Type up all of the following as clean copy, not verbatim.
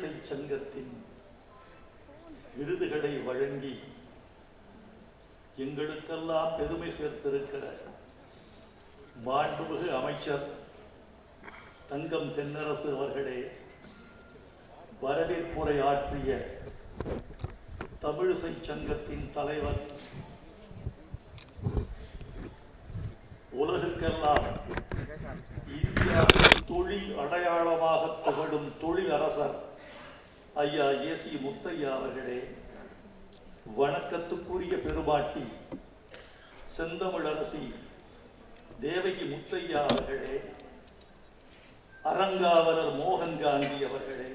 தமிழிசை சங்கத்தின் விருதுகளை வழங்கி எங்களுக்கெல்லாம் பெருமை சேர்த்திருக்கிற மாண்புமிகு அமைச்சர் தங்கம் தென்னரசு அவர்களே, வரவேற்புரை ஆற்றிய தமிழிசை சங்கத்தின் தலைவர், உலகுக்கெல்லாம் இந்தியாவின் தொழில் அடையாளமாக திகழும் தொழில் அரசர் ஐயா ஏசி முத்தையா அவர்களே, வணக்கத்துக்குரிய பெருமாட்டி செந்தமிழரசி தேவகி முத்தையா அவர்களே, அரங்காவலர் மோகன் காந்தி அவர்களே,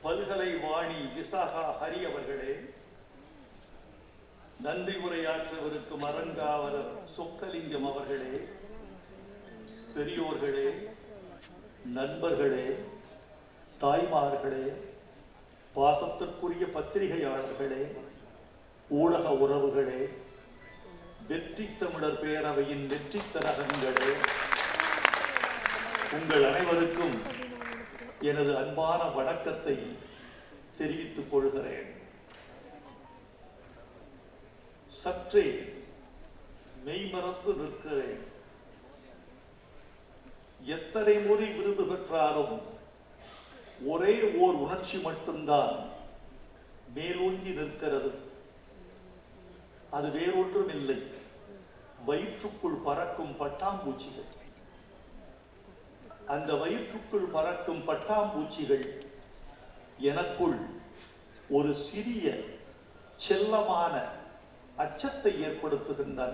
பல்கலை வாணி விசாகா ஹரி அவர்களே, நன்றி உரையாற்றவிருக்கும் அரங்காவலர் சொக்கலிங்கம் அவர்களே, பெரியோர்களே, நண்பர்களே, தாய்மார்களே, பாசத்திற்குரிய பத்திரிகையாளர்களே, ஊடக உறவுகளே, வெற்றி தமிழர் பேரவையின் வெற்றி தரகங்களே, உங்கள் அனைவருக்கும் எனது அன்பான வணக்கத்தை தெரிவித்துக் கொள்கிறேன். சற்றே மெய்மறந்து நிற்கிறேன். எத்தனை முறை விருது பெற்றாலும் ஒரே ஓர் உணர்ச்சி மட்டும்தான் மேலோங்கி நிற்கிறது. அது வேறொன்றும் இல்லை, வயிற்றுக்குள் பறக்கும் பட்டாம்பூச்சிகள். அந்த வயிற்றுக்குள் பறக்கும் பட்டாம்பூச்சிகள் எனக்குள் ஒரு சிறிய செல்லமான அச்சத்தை ஏற்படுத்துகின்றன.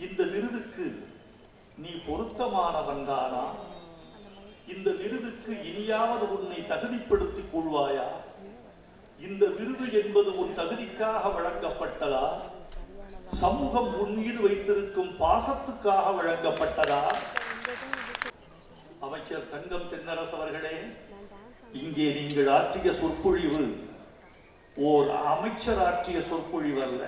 இந்த விருதுக்கு நீ பொருத்தமானவன் தானா? இந்த விருதுக்கு இனியாவது உன்னை தகுதிப்படுத்திக் கொள்வாயா? இந்த விருது என்பது உன் தகுதிக்காக வழங்கப்பட்டதா? சமூகம் உன் மீது வைத்திருக்கும் பாசத்துக்காக வழங்கப்பட்டதா? அமைச்சர் தங்கம் தென்னரசு அவர்களே, இங்கே நீங்கள் ஆற்றிய சொற்பொழிவு ஓர் அமைச்சர் ஆற்றிய சொற்பொழிவு அல்ல.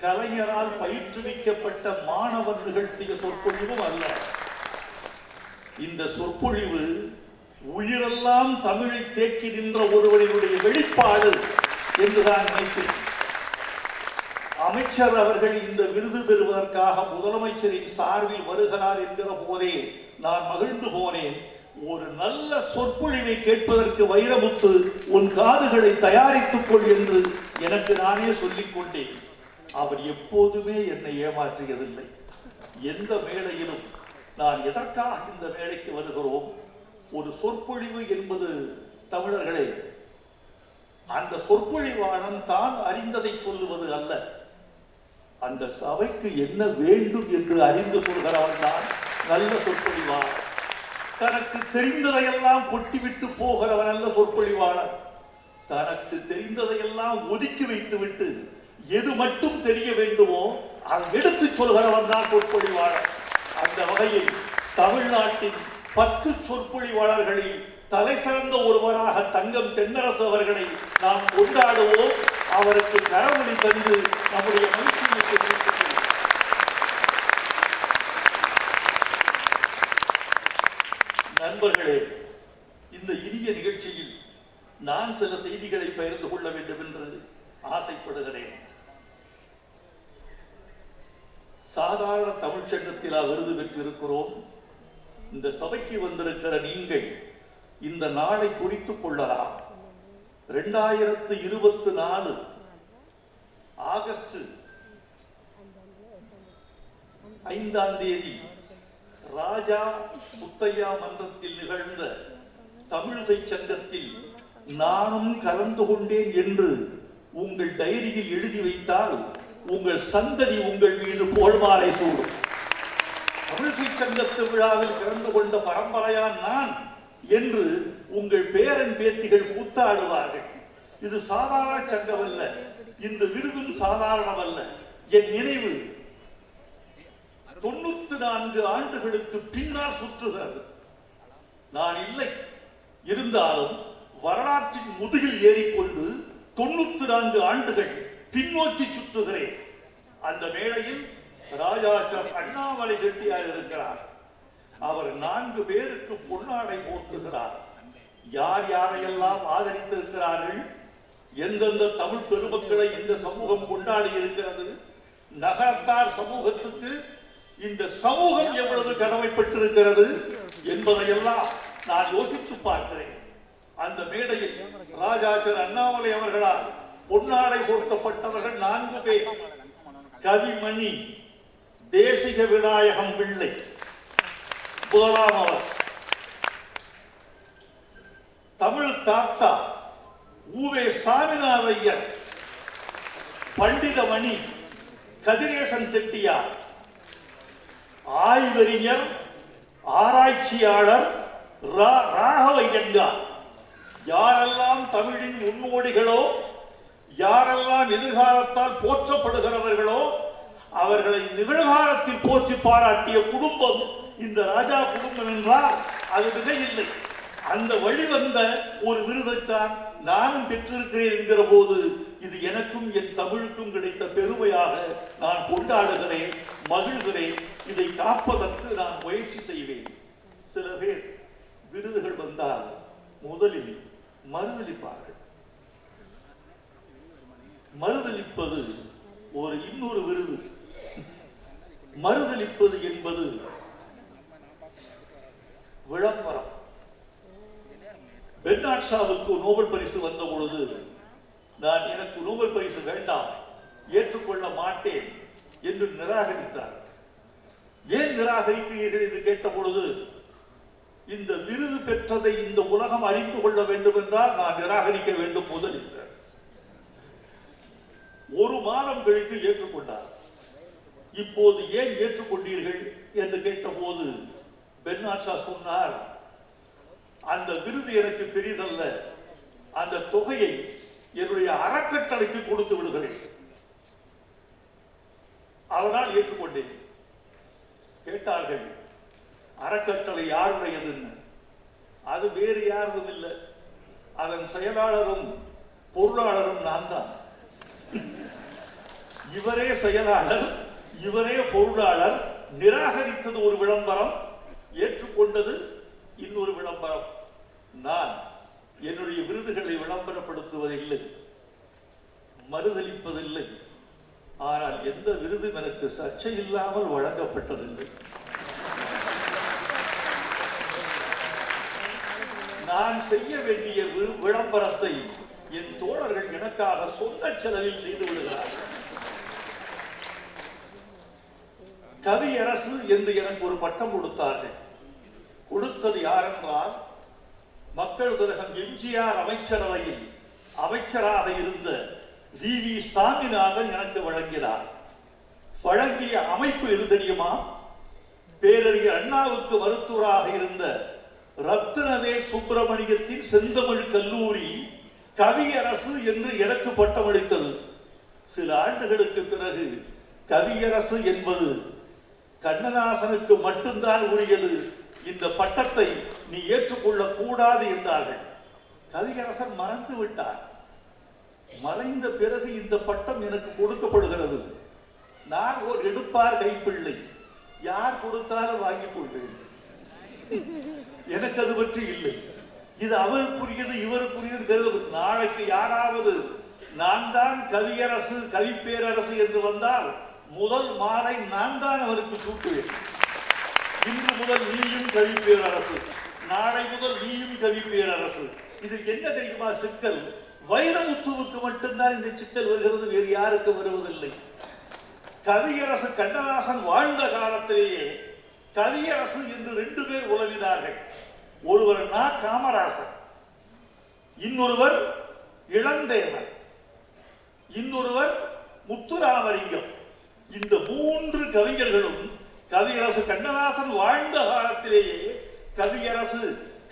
கலைஞரால் பயிற்றுவிக்கப்பட்ட மாணவன் நிகழ்த்திய சொற்பொழிவும் அல்ல. இந்த சொற்பொழிவு உயிரெல்லாம் தமிழை தேக்கி நின்ற ஒருவனுடைய வெளிப்பாடு என்றுதான் நினைக்கிறேன். அமைச்சர் அவர்கள் இந்த விருது பெறுவதற்காக முதலமைச்சரின் சார்பில் வருகிறார் என்கிற போதே நான் மகிழ்ந்து போனேன். ஒரு நல்ல சொற்பொழிவை கேட்பதற்கு வைரமுத்து உன் காதுகளை தயாரித்துக் கொள் என்று எனக்கு நானே சொல்லிக் கொண்டேன். அவர் எப்போதுமே என்னை ஏமாற்றியதில்லை. எந்த மேடையிலும் நான் எதற்காக இந்த மேடைக்கு வருகிறோம், ஒரு சொற்பொழிவு என்பது தமிழர்களே, அந்த சொற்பொழிவாளன் தான் அறிந்ததை சொல்லுவது அல்ல, அந்த சபைக்கு என்ன வேண்டும் என்று அறிந்து சொல்கிறவன் தான் நல்ல சொற்பொழிவாளன். தனக்கு தெரிந்ததையெல்லாம் கொட்டிவிட்டு போகிறவன் அல்ல சொற்பொழிவாளன். தனக்கு தெரிந்ததையெல்லாம் ஒதுக்கி வைத்துவிட்டு எது மட்டும் தெரிய வேண்டுமோ அதை எடுத்து சொல்கிறவன் தான் சொற்பொழிவாளர். அந்த வகையில் தமிழ்நாட்டின் 10 சொற்பொழிவாளர்களில் தலை சிறந்த ஒருவராக தங்கம் தென்னரசு அவர்களை நாம் கொண்டாடுவோம். அவருக்கு கரவொலி தந்து நம்முடைய மகிழ்ச்சியை தெரிவித்துக் நண்பர்களே, இந்த இனிய நிகழ்ச்சியில் நான் சில செய்திகளை பகிர்ந்து கொள்ள வேண்டும் என்று ஆசைப்படுகிறேன். சாதாரண தமிழ்ச்சங்கத்தில் விருது பெற்றிருக்கிறோம். இந்த சபைக்கு வந்திருக்கிற நீங்கள் இந்த நாளை குறித்துக் கொள்ளலாம். 2024 ஆகஸ்ட் 5ஆம் தேதி ராஜா முத்தையா மன்றத்தில் நிகழ்ந்த தமிழிசை சங்கத்தில் நானும் கலந்து கொண்டேன் என்று உங்கள் டைரியில் எழுதி வைத்தால் உங்கள் சந்ததி உங்கள் மீது போல்மாலை சூடும். தமிழிசை சங்கத்து விழாவில் கலந்து கொண்ட பரம்பரையான் நான் என்று உங்கள் பேரன் பேத்திகள் கூத்தாடுவார்கள். இது சாதாரண சங்கம் அல்ல, இந்த விருதும் சாதாரணமல்ல. என் நினைவு 94 ஆண்டுகளுக்கு பின்னால் சுற்றுகிறது. நான் இல்லை, இருந்தாலும் வரலாற்றின் முதுகில் ஏறிக்கொண்டு 94 ஆண்டுகள் பின்னோக்கி சுற்றுகிறேன். அந்த வேளையில் ராஜாசர் அண்ணாமலை செட்டியார் இருக்கிறார். அவர் 4 பேருக்கு பொன்னாடை போர்த்துகிறார். யார் யாரையெல்லாம் ஆதரித்திருக்கிறார்கள், எந்தெந்த தமிழ் பெருமக்களை இந்த சமூகம் கொண்டாடி இருக்கிறது, நகரத்தார் சமூகத்துக்கு இந்த சமூகம் எவ்வளவு கடமைப்பட்டிருக்கிறது என்பதையெல்லாம் நான் யோசித்து பார்க்கிறேன். அந்த மேடையில் ராஜாச்சர் அண்ணாமலை அவர்களால் பொன்னாடை போர்த்தப்பட்டவர்கள் 4 பேர். கவிமணி தேசிக விநாயகம் பிள்ளை முதலாம் அவர், தமிழ் தாத்தா ஊவே சாமிநாத ஐயர், பண்டிதமணி கதிரேசன் செட்டியார், ஆய்வறிஞர் ஆராய்ச்சியாளர் ராகவையங்கார். யாரெல்லாம் தமிழின் முன்னோடிகளோ, யாரெல்லாம் எதிர்காலத்தால் போற்றப்படுகிறவர்களோ அவர்களை நிகழ்காலத்தில் போற்றி பாராட்டிய குடும்பம் இந்த ராஜா குடும்பம் என்றால் அது மிகையில்லை. அந்த வழிவந்த ஒரு விருதைத்தான் நானும் பெற்றிருக்கிறேன் என்கிற போது இது எனக்கும் என் தமிழுக்கும் கிடைத்த பெருமையாக நான் கொண்டாடுகிறேன், மகிழ்கிறேன். இதை காப்பதற்கு நான் முயற்சி செய்வேன். சில பேர் விருதுகள் வந்தால் முதலில் மறுதளிப்பார்கள். மறுதளிப்பது ஒரு இன்னொரு விருது. மறுதளிப்பது என்பது விளம்பரம். பெர்னார்ட் ஷாவுக்கு நோபல் பரிசு வந்த பொழுது நான் எனக்கு நோபல் பரிசு வேண்டாம், ஏற்றுக்கொள்ள மாட்டேன் என்று நிராகரித்தார். ஏன் நிராகரிக்கிறீர்கள் என்று கேட்ட பொழுது, இந்த விருது பெற்றதை இந்த உலகம் அறிந்து கொள்ள வேண்டும் என்றால் நான் நிராகரிக்க வேண்டும் முதல் என்றார். 1 மாதம் கழித்து ஏற்றுக்கொண்டார். இப்போது ஏன் ஏற்றுக்கொண்டீர்கள் என்று கேட்டபோது பெர்னார்ட் ஷா சொன்னார், அந்த விருது எனக்கு பெரிதல்ல, அந்த தொகையை என்னுடைய அறக்கட்டளைக்கு கொடுத்து விடுகிறேன், அதனால் ஏற்றுக்கொண்டேன். கேட்டார்கள், அறக்கட்டளை யாருடையதுன்னு. அது வேறு யாரும் இல்லை, அதன் செயலாளரும் பொருளாளரும் நான் தான். இவரே செயலாளர், இவரே பொருளாளர். நிராகரித்தது ஒரு விளம்பரம், ஏற்றுக்கொண்டது இன்னொரு விளம்பரம். நான் என்னுடைய விருதுகளை விளம்பரப்படுத்துவதில்லை, மறுதளிப்பதில்லை. ஆனால் எந்த விருதும் எனக்கு சர்ச்சை இல்லாமல் வழங்கப்பட்டதில்லை. நான் செய்ய வேண்டிய விளம்பரத்தை என் தோழர்கள் எனக்காக சொந்த செலவில் செய்து விடுகிறார்கள். கவியரசு என்று எனக்கு ஒரு பட்டம் கொடுத்தார்கள். கொடுத்தது யாரென்றால், மக்கள் திலகம் எம்ஜிஆர் அமைச்சரவையில் அமைச்சராக இருந்த வி சாமிநாதன் எனக்கு வழங்கினார். வழங்கிய அமைப்பு எது தெரியுமா? பேரறிஞர் அண்ணாவுக்கு மருத்துவராக இருந்த ரத்தினவேல் சுப்பிரமணியத்தின் செந்தமிழ் கல்லூரி கவியரசு என்று எனக்கு பட்டமளித்தது. சில ஆண்டுகளுக்கு பிறகு கவியரசு என்பது கண்ணதாசனுக்கு மட்டும்தான் உரியது, இந்த பட்டத்தை நீ ஏற்றுக்கொள்ள கூடாது என்றார்கள். கவியரசர் மறந்து விட்டார். மறைந்த பிறகு இந்த பட்டம் எனக்கு கொடுக்கப்படுகிறது. நான் ஒரு எடுப்பார் கைப்பிள்ளை, யார் கொடுத்தாலும் வாங்கிக் கொள்வேன். எனக்கு அது பற்றி இல்லை. இது அவருக்குரியது இவருக்குரியது. நாளைக்கு யாராவது நான் தான் கவியரசு கவிப்பேரரசு என்று வந்தால் முதல் மாலை நான் தான் அவருக்கு சூட்டுவேன். இன்று முதல் நீயும் கவிப்பேரரசு, நாளை முதல் நீயும் கவிப்பேரரசு. இதில் என்ன தெரியுமா சிக்கல்? வைரமுத்துவுக்கு மட்டும்தான் இந்த சிக்கல் வருகிறது, வேறு யாருக்கும் வருவதில்லை. கவியரசு கண்ணதாசன் வாழ்ந்த காலத்திலேயே கவியரசு என்று 2 பேர் உலவினார்கள். ஒருவர் நா காமராசர், இன்னொருவர் இளந்தேவன், இன்னொருவர் முத்துராமலிங்கம். இந்த 3 கவிஞர்களும் கவியரசு கண்ணதாசன் வாழ்ந்த காலத்திலேயே கவியரசு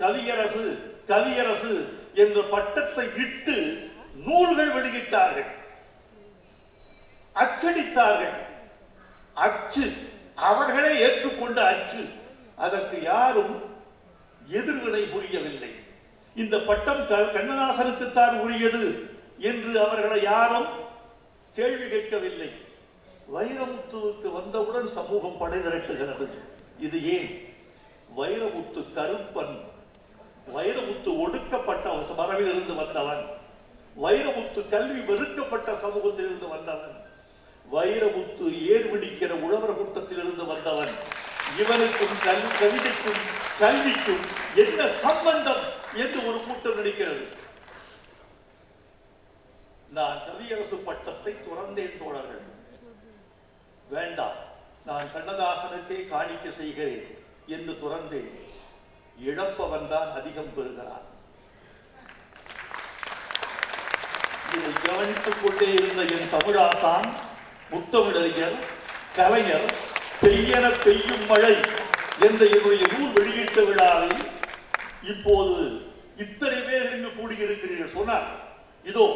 கவியரசு கவியரசு என்ற பட்டத்தை இட்டு நூல்கள் வெளியிட்டார்கள், அச்சடித்தார்கள். அச்சு அவர்களே ஏற்றுக்கொண்ட அச்சு. அதற்கு யாரும் எதிர்வினை புரியவில்லை. இந்த பட்டம் கண்ணதாசனுக்குத்தான் உரியது என்று அவர்களை யாரும் கேள்வி கேட்கவில்லை. வைரமுத்துவுக்கு வந்தவுடன் சமூகம் படை திரட்டுகிறது. இது ஏன்? வைரமுத்து கருப்பன், வைரமுத்து ஒடுக்கப்பட்ட மரபில் இருந்து வந்தவன், வைரமுத்து கல்வி வெறுக்கப்பட்ட சமூகத்தில் இருந்து வந்தவன், வைரமுத்து ஏர்விடிக்கிற உழவர் கூட்டத்தில் இருந்து வந்தவன். இவனுக்கும் கவிதைக்கும் கல்விக்கும் என்ன சம்பந்தம் என்று ஒரு கூட்டம் நினைக்கிறது. நான் கவியரசு பட்டத்தை துறந்தேன் தோழர்கள், வேண்டாம், நான் கண்ணதாசனுக்கே காணிக்கை செய்கிறேன் என்று துறந்தேன். இழப்பவன் தான் அதிகம் பெறுகிறான். இதை கவனித்துக் கொண்டே இருந்த என் தமிழாசான் முத்தமிழறிஞர் கலைஞர் பெய்யன பெய்யும் மழை என்ற என்னுடைய நூல் வெளியீட்டு விழாவில் இப்போது இத்தனை பேர் இங்கு கூடியிருக்கிறீர்கள் சொன்னார். இதோ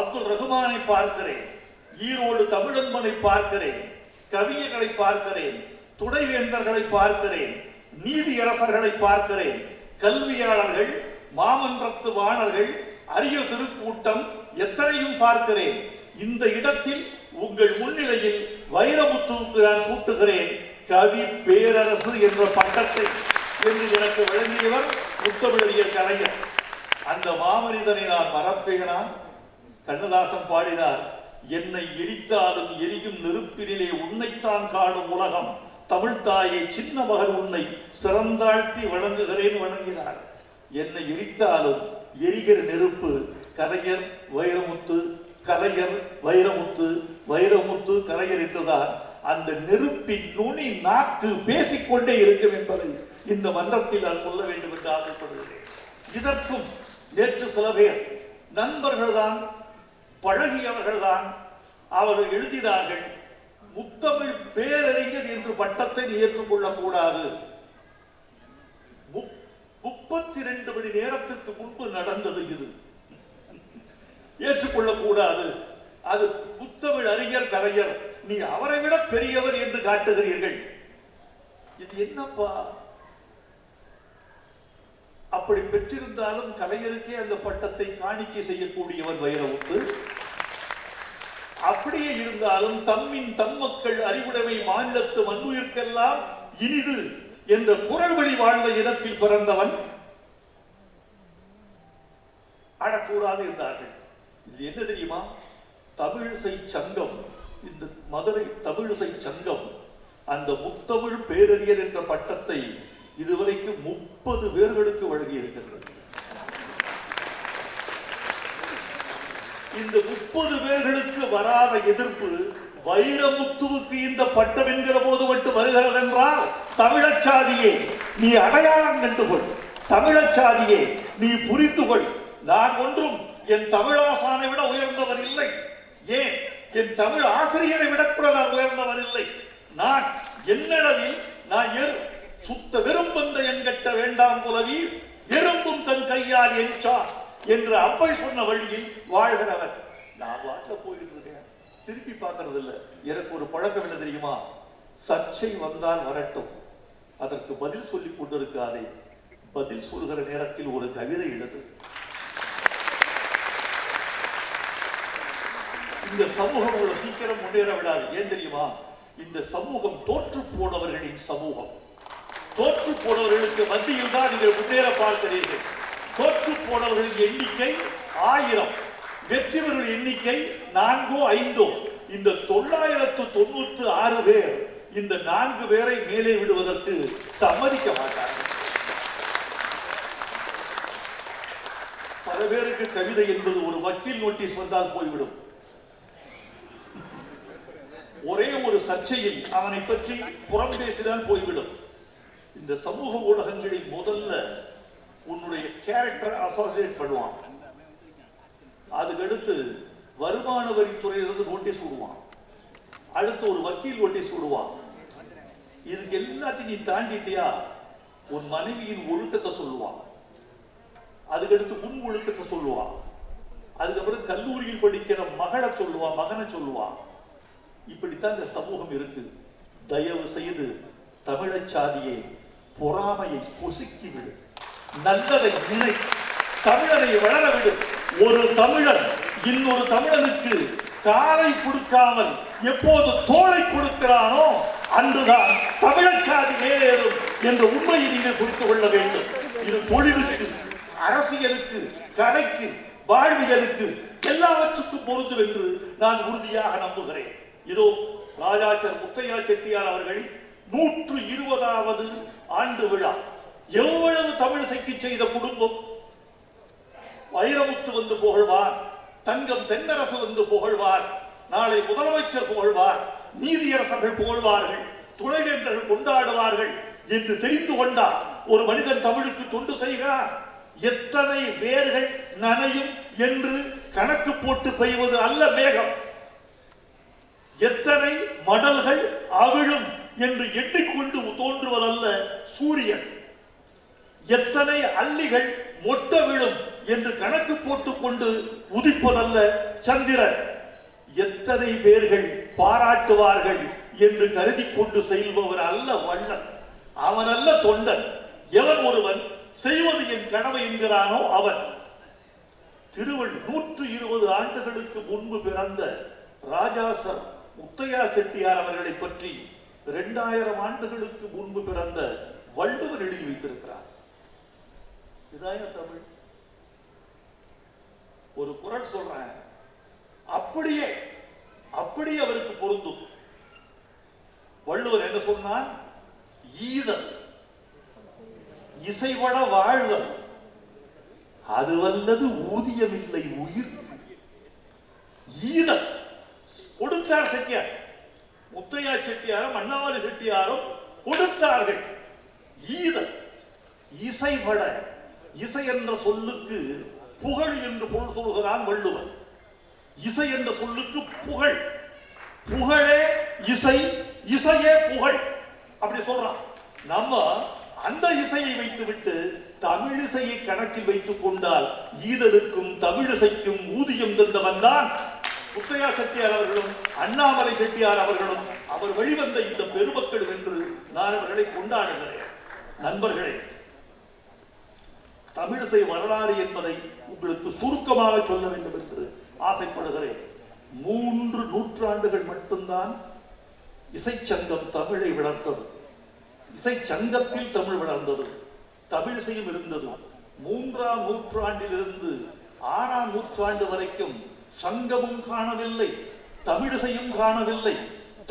அப்துல் ரஹ்மானை பார்க்கிறேன், ஈரோடு தமிழன்பனை பார்க்கிறேன், கவிஞர்களை பார்க்கிறேன், துணைவேந்தர்களை பார்க்கிறேன், நீதியரசர்களை பார்க்கிறேன், கல்வியாளர்கள், மாமன்றத்து வாணர்கள், அரிய திருக்கூட்டம் எத்தனையும் பார்க்கிறேன். இந்த இடத்தில் உங்கள் முன்னிலையில் வைரமுத்துவுக்கு நான் சூட்டுகிறேன் கவி பேரரசு என்ற பட்டத்தை என்று எனக்கு வழங்கியவர் முத்தமிழறிஞர் கலைஞர். அந்த மாமனிதனை நான் மறப்பேனா? கண்ணதாசன் பாடினார், என்னை எரித்தாலும் எரியும் நெருப்பினிலே உன்னைத்தான் காணும் உலகம், தமிழ்தாயை சின்ன மகன் உன்னை சிறந்தாழ்த்தி வணங்குகிறேன் வணங்கினார். என்னை எரித்தாலும் எரிகிற நெருப்பு கலைஞர் வைரமுத்து, கலைஞர் வைரமுத்து, வைரமுத்து கலைஞர் என்றுதான் அந்த நெருப்பின் நுனி நாக்கு பேசிக்கொண்டே இருக்கும் என்பதை இந்த மன்றத்தில் நான் சொல்ல வேண்டும் என்று ஆசைப்படுகிறேன். இதற்கும் நேற்று சில பேர் நண்பர்கள்தான், பழகியவர்கள்தான், அவர்கள் எழுதினார்கள், முத்தமிழ் பேரறிஞர் என்று பட்டத்தை ஏற்றுக்கொள்ளக் கூடாது. 32 மணி நேரத்திற்கு முன்பு நடந்தது, இது ஏற்றுக்கொள்ளக்கூடாது. அது முத்தமிழ் அறிஞர் கலைஞர், நீ அவரை விட பெரியவர் என்று காட்டுகிறீர்கள். இது என்னப்பா? அப்படி பெற்றிருந்தாலும் கலைஞருக்கே அந்த பட்டத்தை காணிக்கை செய்யக்கூடியவர் வைரமுத்து. அப்படியே இருந்தாலும் தம்மின் தம்மக்கள் அறிவுடைமை மாநிலத்து மண்ணுயிர்க்கெல்லாம் இனிது என்ற குரல் வழி வாழ்ந்த இடத்தில் பிறந்தவன் அடக்கூடாது என்றார்கள். இது என்ன தெரியுமா? தமிழிசை சங்கம், இந்த மதுரை தமிழிசை சங்கம் அந்த முத்தமிழ் பேரறிஞர் என்ற பட்டத்தை இதுவரைக்கும் 30 பேர்களுக்கு வழங்கி இருக்கின்றது. இந்த 30 பேர்களுக்கு வராத எதிர்ப்பு வைரமுத்துவுக்கு இந்த பட்டம் என்கிற போது மட்டும் வருகிறது என்றால், தமிழச்சாதியே நீ அடையாளம் கண்டுகொள், தமிழச்சாதியே நீ புரிந்து கொள், நான் ஒன்றும் என் தமிழாசானை விட உயர்ந்தவர் இல்லை, ஏன் என் தமிழ் ஆசிரியரை விட கூட நான் உயர்ந்தவர் இல்லை. நான் என்னளவில் நான் சுத்த வெறும்பந்த என்கட்ட வேண்டாம் புலவி எறும்பும் தன் கையால் என்சான் என்று அவ்வை சொன்ன வழியில் வாழ்கிறவன். நான் வாட்டில் போயிட்டு இருக்கேன், திருப்பி பார்க்கறது இல்லை. எனக்கு ஒரு பழக்கம் என்ன தெரியுமா? சர்ச்சை வந்தால் வரட்டும், அதற்கு பதில் சொல்லிக் கொண்டிருக்காதே, பதில் சொல்கிற நேரத்தில் ஒரு கவிதை எழுது. இந்த சமூகம் ஒரு சீக்கிரம் முன்னேற விடாது. ஏன் தெரியுமா? இந்த சமூகம் தோற்று போனவர்களின் சமூகம். தோற்று போனவர்களுக்கு மத்தியில் தான் நீங்கள் முன்னேற பார்க்கிறீர்கள். தோற்று போனவர்களின் எண்ணிக்கை 1000, வெற்றிவர்கள் எண்ணிக்கை 4 5. இந்த 996 பேர் இந்த 4 பேரை மேலே விடுவதற்கு சம்மதிக்க மாட்டார்கள். பல பேருக்கு கவிதை என்பது ஒரு வக்கீல் நோட்டீஸ் வந்தால் போய்விடும். ஒரே ஒரு சர்ச்சையில் அவனை பற்றி புறம் பேசினால் போய்விடும். இந்த சமூக ஊடகங்களில் முதல்ல உன்னுடைய கேரக்டர் அசோசியேட் பண்ணுவான், அதுக்கடுத்து வருமான வரித்துறையிலிருந்து நோட்டீஸ் விடுவான், அடுத்து ஒரு வக்கீல் நோட்டீஸ் விடுவான். இதுக்கு எல்லாத்தையும் நீ தாண்டிட்டியா உன் மனைவியின் ஒழுக்கத்தை சொல்லுவான், அதுக்கடுத்து முன் ஒழுக்கத்தை சொல்லுவான், அதுக்கப்புறம் கல்லூரியில் படிக்கிற மகளை சொல்லுவான், மகனை சொல்லுவான். இப்படித்தான் இந்த சமூகம் இருக்கு. தயவு செய்து தமிழச்சாதியை பொறாமையை பொசுக்கிவிடு, நல்லதை நினை, தமிழரை வளரவிடு. ஒரு தமிழன் இன்னொரு தமிழனுக்கு காலை கொடுக்காமல் எப்போது தோளை கொடுக்கிறானோ அன்றுதான் தமிழச்சாதி மேலேறும் என்ற உண்மையை நீங்கள் புரிந்து கொள்ள வேண்டும். இது தொழிலுக்கு, அரசியலுக்கு, கலைக்கு, வாழ்வியலுக்கு எல்லாவற்றுக்கும் பொருந்தும் என்று நான் உறுதியாக நம்புகிறேன். இதோ ராஜாச்சர் முத்தையா செட்டியார் அவர்களின் 120வது ஆண்டு விழா. எவ்வளவு தமிழிசைக்கு செய்த குடும்பம்! வைரமுத்து வந்து புகழ்வார், தங்கம் தென்னரசு வந்து புகழ்வார், நாளை முதலமைச்சர் புகழ்வார், நீதியரசர்கள் புகழ்வார்கள், துணைவேந்தர்கள் கொண்டாடுவார்கள் என்று தெரிந்து கொண்டார் ஒரு மனிதன் தமிழுக்கு தொண்டு செய்கிறார். எத்தனை வேர்கள் நனையும் என்று கணக்கு போட்டு பெய்வது அல்ல மேகம், எத்தனை மடல்கள் அவிழும் என்று எண்ணிக்கொண்டு தோன்றுவதல்ல சூரியன், எத்தனை அல்லிகள் மொட்ட விழும் என்று கணக்கு போட்டுக் கொண்டு உதிப்பதல்ல சந்திரன், எத்தனை பேர்கள் பாராட்டுவார்கள் என்று கருதி கொண்டு செல்பவர் அல்ல வள்ளல், அவன் அல்ல தொண்டன். எவன் ஒருவன் செய்வது என் கடமை என்கிறானோ அவன். திருவள் 120 ஆண்டுகளுக்கு முன்பு பிறந்த ராஜாசர் முத்தையா செட்டியார் அவர்களை பற்றி 2000 ஆண்டுகளுக்கு முன்பு பிறந்த வள்ளுவர் எழுதி வைத்திருக்கிறார். இதாய தமிழ். ஒரு குறள் சொல்றேன், அப்படியே அப்படியே அவருக்கு பொருந்தும். வள்ளுவர் என்ன சொன்னார்? ஈதல் இசைவட வாழ்தல் அது வல்லது ஊதியமில்லை உயிர்க்கு. ஈதல் கொடுத்தார் செட்டியார், முத்தையா செட்டியாரும் அண்ணாமலை செட்டியாரும் கொடுத்தார்கள். ஈதல் இசைவட, இசை என்ற சொல்லுக்கு புகழ் என்று பொருள் சொல்கிறான் வள்ளுவர். இசை என்ற சொல்லுக்கு புகழ், புகழே இசை, இசையே புகழ் அப்படி சொல்றான். நம்ம அந்த இசையை வைத்துவிட்டு தமிழிசையை கணக்கில் வைத்துக் கொண்டால் ஈதலுக்கும் தமிழிசைக்கும் ஊதியம் தந்தவன் தான் முத்தையா செட்டியார் அவர்களும் அண்ணாமலை செட்டியார் அவர்களும். அவர் வெளிவந்த இந்த பெருமக்கள் என்று நான் அவர்களை கொண்டாடுகிறேன். நண்பர்களே, தமிழிசை வரலாறு என்பதை உங்களுக்கு சுருக்கமாக சொல்ல வேண்டும் என்று ஆசைப்படுகிறேன். 3 நூற்றாண்டுகள் மட்டும்தான் இசைச்சங்கம் தமிழை வளர்த்தது. இசை சங்கத்தில் தமிழ் வளர்ந்தது, தமிழிசையும் இருந்தது. 3ஆம் நூற்றாண்டிலிருந்து 6ஆம் நூற்றாண்டு வரைக்கும் சங்கமும் காணவில்லை, தமிழிசையும் காணவில்லை.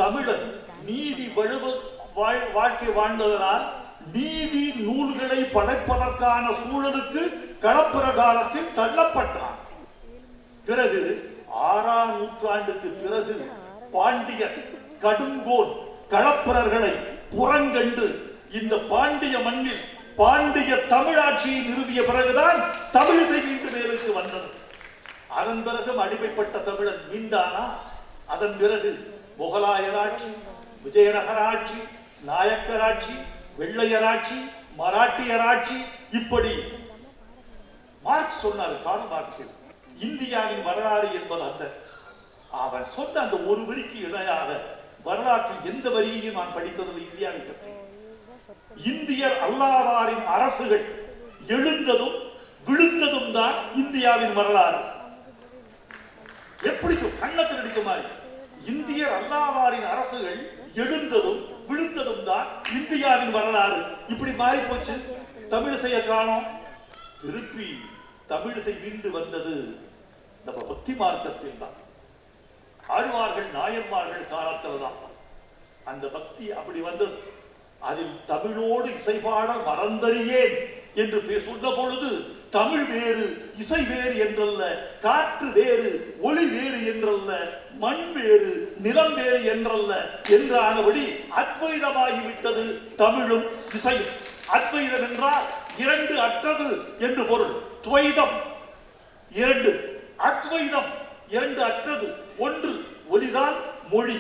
தமிழன் நீதி வழுவ வாழ்க்கை வாழ்ந்ததனால் நீதி நூல்களை படைப்பதற்கான சூழலுக்கு களப்பிர காலத்தில் தள்ளப்பட்டான். பிறகு 6ஆம் நூற்றாண்டுக்கு பிறகு பாண்டியன் கடுங்கோன் களப்பிரர்களை புறங்கண்டு இந்த பாண்டிய மண்ணில் பாண்டிய தமிழாட்சியை நிறுவிய பிறகுதான் தமிழிசை மீண்டும் மேலுக்கு வந்தது. அதன் பிறகும் அடிமைப்பட்ட தமிழன் மீண்டானா? அதன் பிறகு முகலாயராட்சி, விஜயநகராட்சி, நாயக்கராட்சி, வெள்ளையராட்சி, மராட்டியராட்சி, இப்படி மார்க்ஸ் சொன்னார். கார்ல் மார்க்ஸ் இந்தியாவின் வரலாறு என்பது அந்த அவன் சொன்ன அந்த ஒரு வரிக்கு இணையாக வரலாற்றில் எந்த வரியையும் நான் படித்ததில்லை இந்தியாவை பற்றி. இந்தியர் அல்லாதாரின் அரசுகள் எழுந்ததும் விழுந்ததும் தான் இந்தியாவின் வரலாறு. எப்படி கண்ணத்தில் அடிச்ச மாதிரி இந்தியர் அல்லாதாரின் அரசுகள் எழுந்ததும் விழுந்ததும் தான் இந்தியாவின் வரலாறு. இப்படி மாறி போச்சு. தமிழிசையை காணோம். திருப்பி தமிழிசை மீண்டு வந்தது நம்ம பக்தி மார்க்கத்தில் தான். ஆழ்வார்கள் நாயன்மார்கள் காலத்தில் தான் அந்த பக்தி அப்படி வந்தது. அதில் தமிழோடு இசைபாட மறந்தறியேன் என்று சொன்ன பொழுது தமிழ் வேறு இசை வேறு என்றல்ல, காற்று வேறு ஒளி வேறு என்றல்ல, மண் வேறு நிலம் வேறு என்றல்ல என்றானபடி அத்வைதமாகிவிட்டது தமிழும் இசையும். அத்வைதம் என்றால் 2 அற்றது என்று பொருள். துவைதம் 2, அத்வைதம் 2 அற்றது. 1 ஒலிதான் மொழி,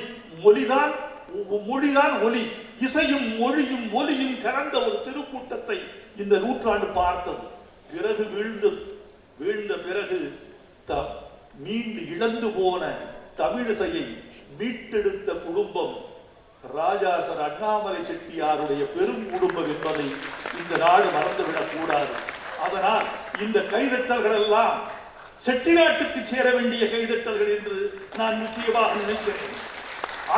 மொழிதான் ஒலி. இசையும் மொழியும் ஒலியும் கலந்த ஒரு திருக்கூட்டத்தை இந்த நூற்றாண்டு பார்த்தது. பிறகு வீழ்ந்த பிறகு மீண்டு இழந்து போன தமிழிசையை மீட்டெடுத்த குடும்பம் ராஜாசர் அண்ணாமலை செட்டியாருடைய பெரும் குடும்பம் என்பதை இந்த நாடு மறந்துவிடக் கூடாது. அதனால் இந்த கைதட்டல்கள் எல்லாம் செட்டிநாட்டுக்கு சேர வேண்டிய கைதட்டல்கள் என்று நான் முக்கியமாக நினைக்கிறேன்.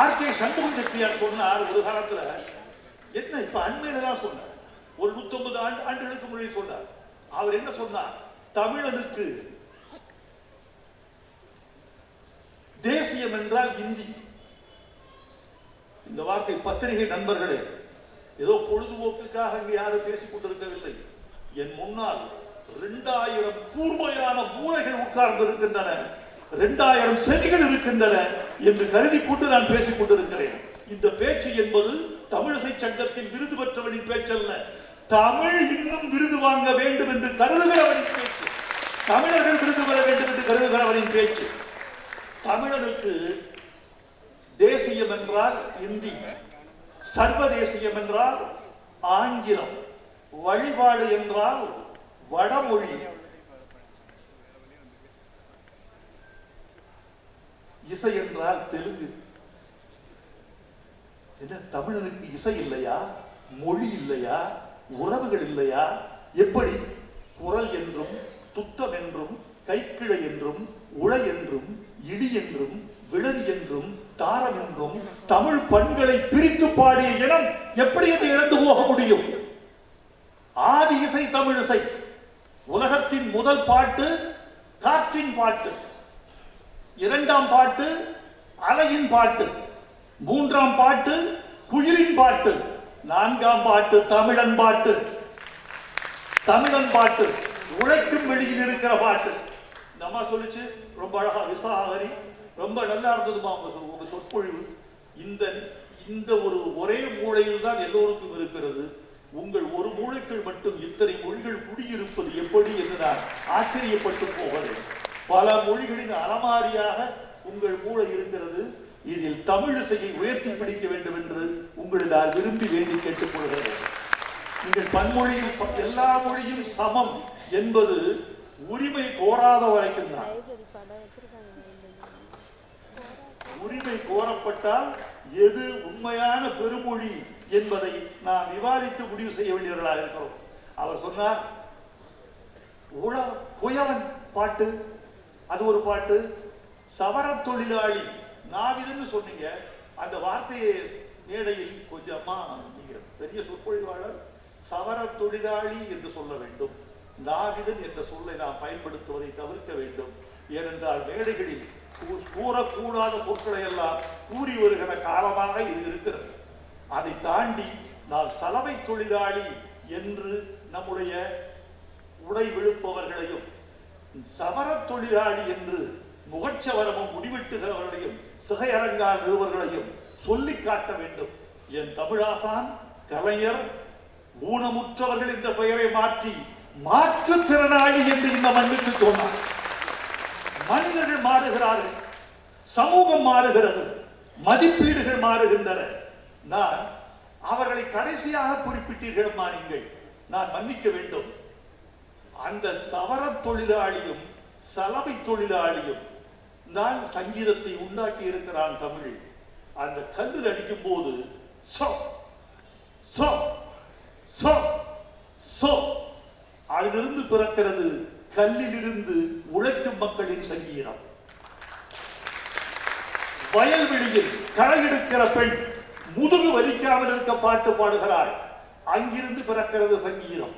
ஆர்.கே. சண்முகம் செட்டியார் சொன்னார் ஒரு காலத்துல, என்ன இப்ப அண்மையில தான் சொன்னார், ஒரு 150 ஆண்டுகளுக்கு முன்னாடி சொன்னார். அவர் என்ன சொன்னார்? தமிழனுக்கு தேசியம் என்றால் இந்தி. இந்த வார்த்தை பத்திரிகை நண்பர்களே, ஏதோ பொழுதுபோக்குக்காக இங்கு யாரும் பேசிக் கொண்டிருக்கவில்லை. என் முன்னால் 2000 கூர்மையான மூளைகள் உட்கார்ந்து இருக்கின்றன, 2000 செடிகள் இருக்கின்றன என்று கருதி கொண்டு நான் பேசிக் கொண்டிருக்கிறேன். இந்த பேச்சு என்பது தமிழிசை சங்கத்தின் விருது பெற்றவனின் பேச்சல்ல, தமிழ் இன்னும் விருது வாங்க வேண்டும் என்று கருதுகிறவனின் பேச்சு, தமிழர்கள் விருது பெற வேண்டும் என்று கருதுகிறவனின் பேச்சு. தமிழனுக்கு தேசியம் என்றால் இந்தி, சர்வதேசியம் என்றால் ஆங்கிலம், வழிபாடு என்றால் வடமொழி, இசை என்றால் தெலுங்கு. என்ன தமிழனுக்கு இசை இல்லையா? மொழி இல்லையா? உறவுகள் இல்லையா? எப்படி? குரல் என்றும் துத்தம் என்றும் கைக்கிளை என்றும் உளை என்றும் இடி என்றும் விளரி என்றும் தாரம் என்றும் தமிழ் பண்களை பிரித்து பாடிய இனம் எப்படி அதை இழந்து போக முடியும்? ஆதி இசை தமிழிசை. உலகத்தின் முதல் பாட்டு காற்றின் பாட்டு, இரண்டாம் பாட்டு அலையின் பாட்டு, மூன்றாம் பாட்டு குயிலின் பாட்டு, நான்காம் பாட்டு தமிழன் பாட்டு. தமிழன் பாட்டு உழைக்கும் வெளியில் இருக்கிற பாட்டு. இந்த அம்மா சொல்லிச்சு ரொம்ப அழகா, விசாகரி ரொம்ப நல்லா இருந்ததுமா உங்க சொற்பொழிவு. இந்த ஒரு ஒரே மூளையில் தான் எல்லோருக்கும் இருக்கிறது, உங்கள் ஒரு மூளைக்குள் மட்டும் இத்தனை மொழிகள் குடியிருப்பது எப்படி என்று நான் ஆச்சரியப்பட்டு போகிறேன். பல மொழிகளின் அலமாரியாக உங்கள் மூளை இருக்கிறது. இதில் தமிழிசையை உயர்த்தி பிடிக்க வேண்டும் என்று உங்களை நான் விரும்பி வேண்டி கேட்டுக்கொள்கிறேன். நீங்கள் பன்மொழியில் எல்லா மொழியும் சமம் என்பது உரிமை கோராத வரைக்கும் தான். உரிமை கோரப்பட்டால் எது உண்மையான பெருமொழி என்பதை நாம் விவாதித்து முடிவு செய்ய வேண்டியவர்களாக இருக்கிறோம். அவர் சொன்னார், குயவன் பாட்டு அது ஒரு பாட்டு, சவர தொழிலாளி நாவிதன்னு சொன்னீங்க. அந்த வார்த்தையை மேடையில் கொஞ்சமா நீங்க பெரிய சொற்பொழிவாளர், சவர தொழிலாளி என்று சொல்ல வேண்டும், நாவிதன் என்ற சொல்லை நாம் பயன்படுத்துவதை தவிர்க்க வேண்டும். ஏனென்றால் மேடைகளில் கூறக்கூடாத சொற்களை எல்லாம் கூறி வருகிற காலமாக இது இருக்கிறது. அதை தாண்டி நாம் சலவை தொழிலாளி என்று நம்முடைய உடை விழுப்பவர்களையும், சவர தொழிலாளி என்று முகச்சவரமும் முடிவெட்டுகிறவர்களையும் சிகையரங்கா நிறுவர்களையும் சொல்லி காட்ட வேண்டும். என் தமிழாசான் கலைஞர் ஊனமுற்றவர்கள் என்ற பெயரை மாற்றி மாற்றுத்திறனாளி என்று இந்த மண்ணுக்கு சொன்னார். மனிதர்கள் மாறுகிறார்கள், சமூகம் மாறுகிறது, மதிப்பீடுகள் மாறுகின்றன. நான் அவர்களை கடைசியாக குறிப்பிட்டீர்கள், நீங்கள் நான் மன்னிக்க வேண்டும். அந்த சவர தொழிலாளியும் சலவை தொழிலாளியும் நான் சங்கீதத்தை உண்டாக்கி இருக்கிறான் தமிழில். அந்த கல்லில் அடிக்கும் போது சோ சோ சோ சோ அதிலிருந்து பிறக்கிறது கல்லிலிருந்து உழைக்கும் மக்களின் சங்கீதம். வயல்வெளியில் களை எடுக்கிற பெண் முதுகு வலிக்காமல் இருக்க பாட்டு பாடுகிறாள், அங்கிருந்து பிறக்கிறது சங்கீதம்.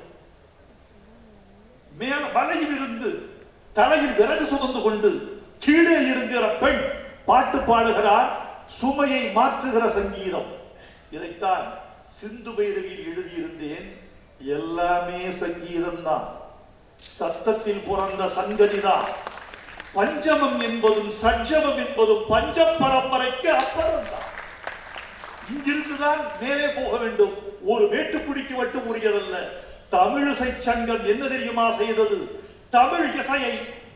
மேல மலையில் இருந்து தலையில் விறகு சுமந்து கொண்டு கீழே இருக்கிற பெண் பாட்டு பாடுகிறார், சுமையை மாற்றுகிற சங்கீதம். இதைத்தான் சிந்து பைரவியில் எழுதியிருந்தேன். எல்லாமே சங்கீதம் தான், சத்தத்தில் பிறந்த சங்கதிதான். பஞ்சமம் என்பதும் சஞ்சமம் என்பதும் பஞ்ச பரம்பரைக்கு அப்புறம் தான். இங்கிருந்துதான் மேலே போக வேண்டும். ஒரு வேட்டுக்குடிக்கு மட்டும் உரியதல்ல. தமிழிசை சங்கம் என்ன தெரியுமா செய்தது? தமிழ் இசையை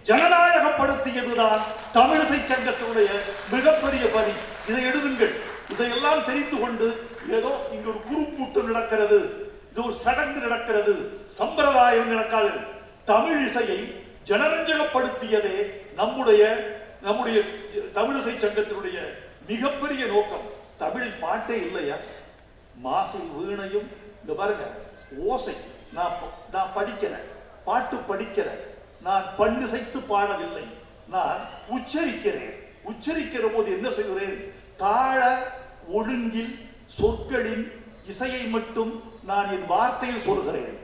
ஜனநாயகப்படுத்தியதுதான் தமிழிசை சங்கத்தினுடைய மிகப்பெரிய பணி. இதை எழுதுங்கள். இதையெல்லாம் தெரிந்து கொண்டு ஏதோ இங்கு ஒரு குறும்பூட்டம் நடக்கிறது, இது ஒரு சடங்கு நடக்கிறது, சம்பிரதாயம் நடக்காது. தமிழ் இசையை ஜனரஞ்சகப்படுத்தியதே நம்முடைய தமிழிசை சங்கத்தினுடைய மிகப்பெரிய நோக்கம். தமிழில் பாட்டே இல்லையா? மாசில் வீணையும் இந்த பாருங்க ஓசை. நான் படிக்கிறேன், பாட்டு படிக்கிறேன், நான் பண்ணிசைத்து பாடவில்லை, நான் உச்சரிக்கிறேன். உச்சரிக்கிற போது என்ன செய்கிறேன்? தாள ஒழுங்கில் சொற்களின் இசையை மட்டும் நான் என் வார்த்தையில் சொல்கிறேன்.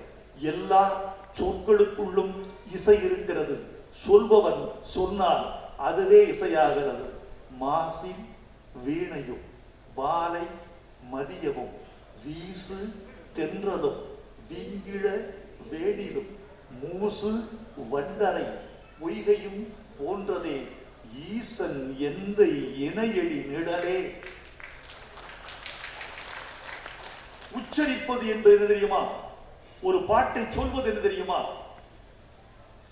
எல்லா சொற்களுக்குள்ளும் இசை இருக்கிறது. சொல்பவன் சொன்னால் அதுவே இசையாகிறது. மாசின் வீணையும் வாலை மதியமும் வீசு தென்றலும் வீங்கிழ வேணிலும் மூசு வண்டரை பொய்கையும் போன்றதே ஈசன் எந்த இணையடி நிழலே. உச்சரிப்பது என்பது என்ன தெரியுமா? ஒரு பாட்டை சொல்வது என்ன தெரியுமா?